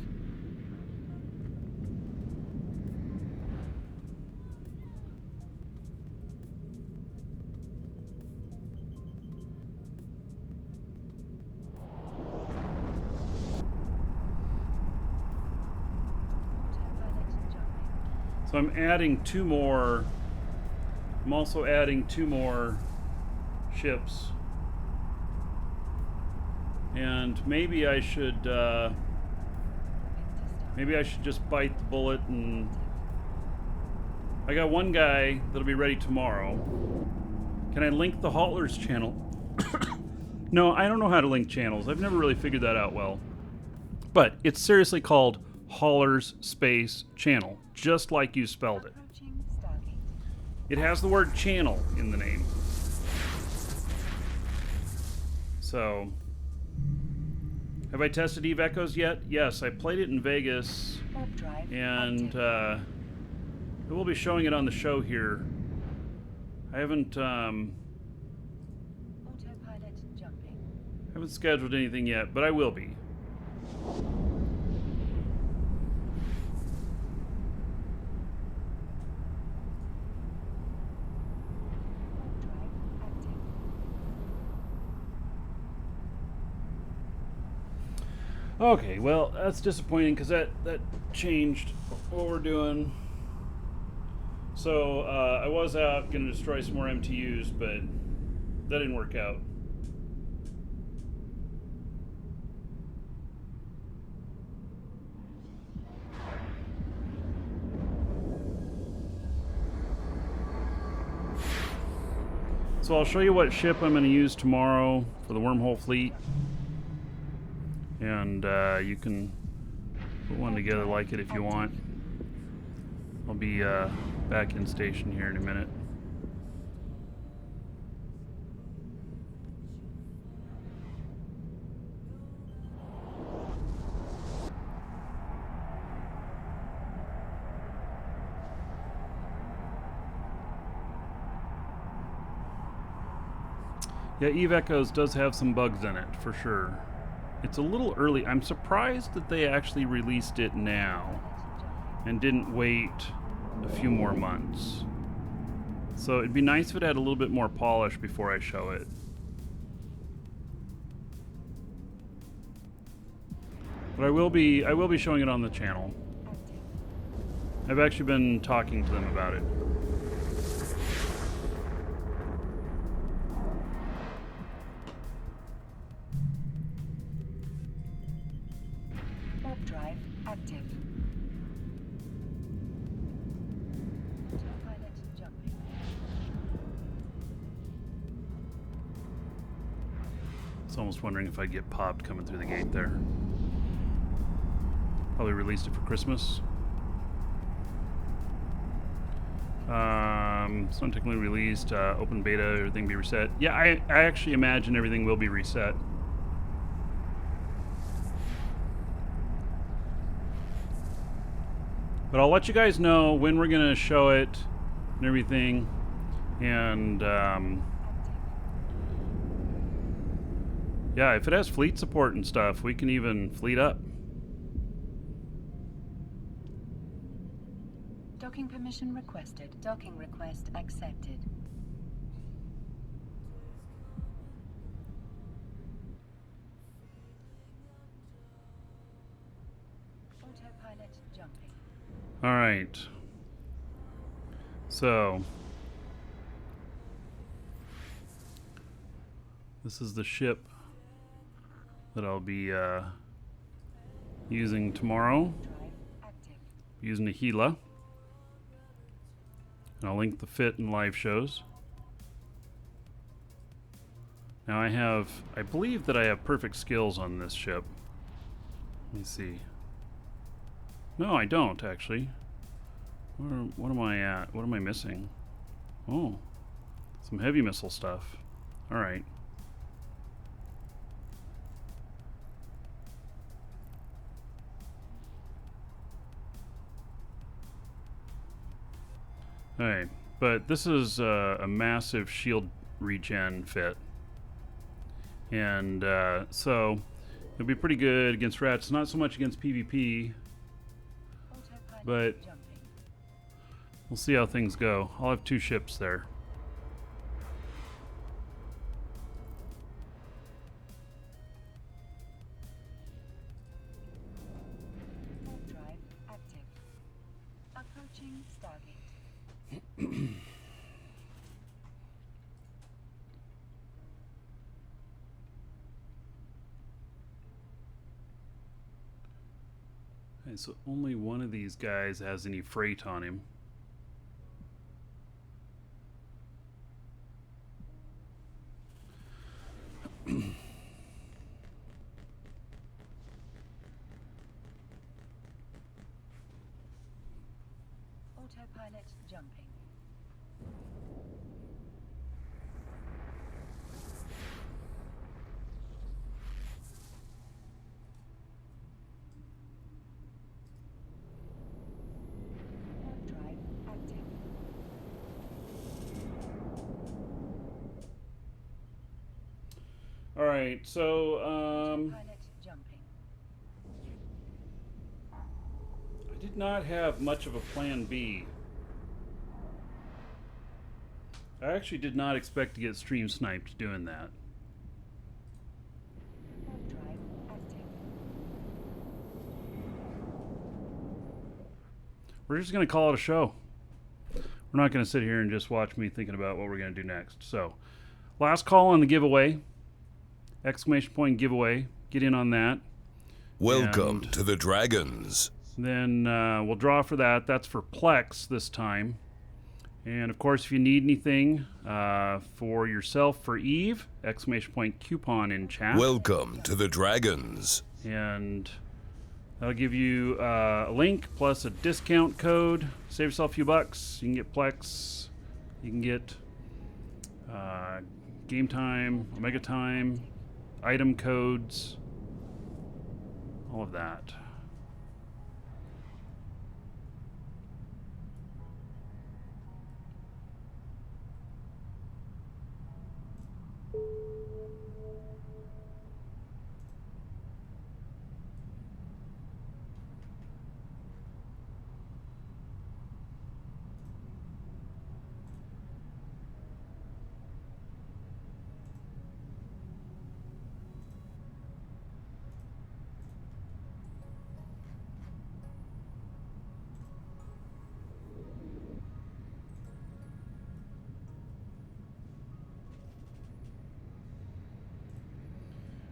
So I'm adding two more. I'm also adding two more ships. And maybe I should just bite the bullet, and I got one guy that'll be ready tomorrow. Can I link the Hauler's channel? No, I don't know how to link channels. I've never really figured that out well. But it's seriously called Hauler's Space Channel, just like you spelled it. Approaching Stargate. It has the word channel in the name. So, have I tested Eve Echoes yet? Yes, I played it in Vegas, Warp drive and active. I will be showing it on the show here. I haven't Autopilot jumping. scheduled anything yet, but I will be. Warp drive active. Okay, well, that's disappointing because that changed what we're doing. So I was out going to destroy some more MTUs, but that didn't work out. So I'll show you what ship I'm going to use tomorrow for the Wormhole fleet. And you can put one together like it if you want. I'll be back in station here in a minute. Yeah, Eve Echoes does have some bugs in it, for sure. It's a little early. I'm surprised that they actually released it now and didn't wait a few more months. So it'd be nice if it had a little bit more polish before I show it. But I will be showing it on the channel. I've actually been talking to them about it. Warp drive active. Autopilot jumping. I was almost wondering if I'd get popped coming through the gate there. Probably released it for Christmas. It's not technically released. Open beta, everything be reset. Yeah, I actually imagine everything will be reset. But I'll let you guys know when we're gonna show it and everything. And yeah, if it has fleet support and stuff, we can even fleet up. Docking permission requested. Docking request accepted. Autopilot jumping. All right. So This is the ship that I'll be using tomorrow. Drive active. Using a Gila. And I'll link the fit and live shows. Now I believe that I have perfect skills on this ship. Let me see. No, I don't actually. What am I at? What am I missing? Oh, some heavy missile stuff. All right. Alright, but this is a massive shield regen fit. And so it'll be pretty good against rats, not so much against PvP, Autopilot but jumping. we'll see how things go. I'll have 2 ships there. Warp drive active. Approaching Stargate. Okay, so only one of these guys has any freight on him. Autopilot jumping. Warp drive active. All right, so Autopilot jumping. I did not have much of a plan B. I actually did not expect to get stream sniped doing that. Warp drive active. We're just going to call it a show. We're not going to sit here and just watch me thinking about what we're going to do next. So, last call on the giveaway. Exclamation point giveaway. Get in on that. Welcome And to the Dragons. then we'll draw for that. That's for Plex this time. And of course, if you need anything for yourself for Eve, exclamation point coupon in chat. Welcome to the Dragons. And that'll give you a link plus a discount code. Save yourself a few bucks. You can get Plex. You can get Game Time, Omega Time, item codes, all of that.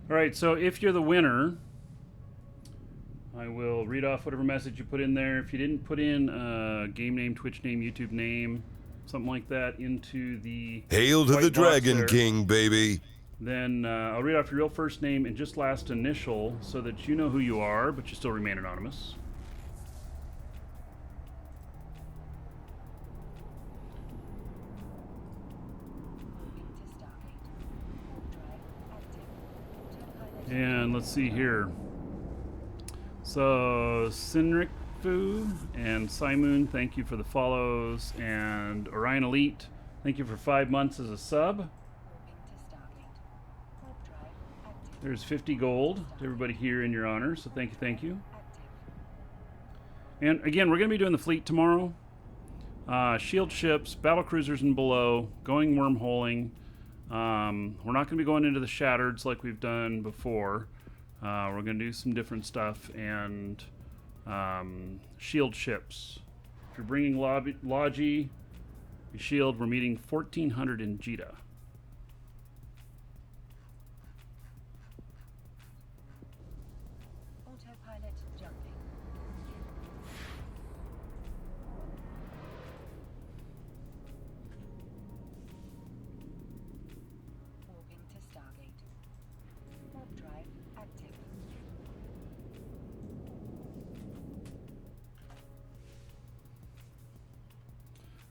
All right, so if you're the winner, I will read off whatever message you put in there. If you didn't put in game name, Twitch name, YouTube name, something like that into the Hail to white the box Dragon there, King, baby. then I'll read off your real first name and just last initial so that you know who you are, but you still remain anonymous. Moving to Stargate. Warp drive active. Autopilot And let's see here. So Sinric Fu and Simoon, thank you for the follows. And Orion Elite, thank you for 5 months as a sub. moving to Stargate. Warp drive active. There's 50 gold to everybody here in your honor, so thank you, thank you. Active. And again, we're going to be doing the fleet tomorrow. Shield ships, battle cruisers and below, going wormholing. We're not going to be going into the Shattereds like we've done before. We're going to do some different stuff and shield ships. If you're bringing Logi, your shield, we're meeting 1400 in Jita. Autopilot jumping. Warping to Stargate. Warp drive active.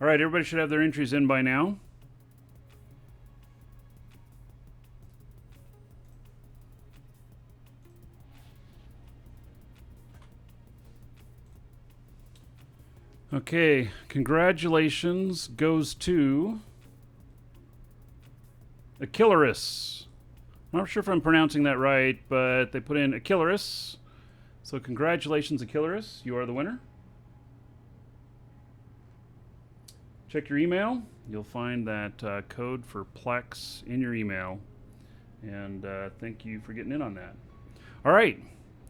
All right, everybody should have their entries in by now. Okay, congratulations goes to Achilleris. I'm not sure if I'm pronouncing that right, but they put in Achilleris. So congratulations, Achilleris. You are the winner. Check your email. You'll find that code for Plex in your email. And thank you for getting in on that. All right.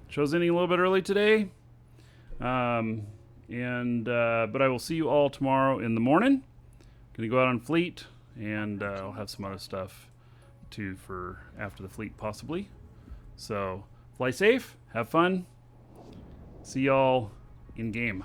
Show's ending a little bit early today. But I will see you all tomorrow in the morning. Gonna go out on Fleet, and I'll have some other stuff too for after the Fleet possibly. So fly safe, have fun. See y'all in game.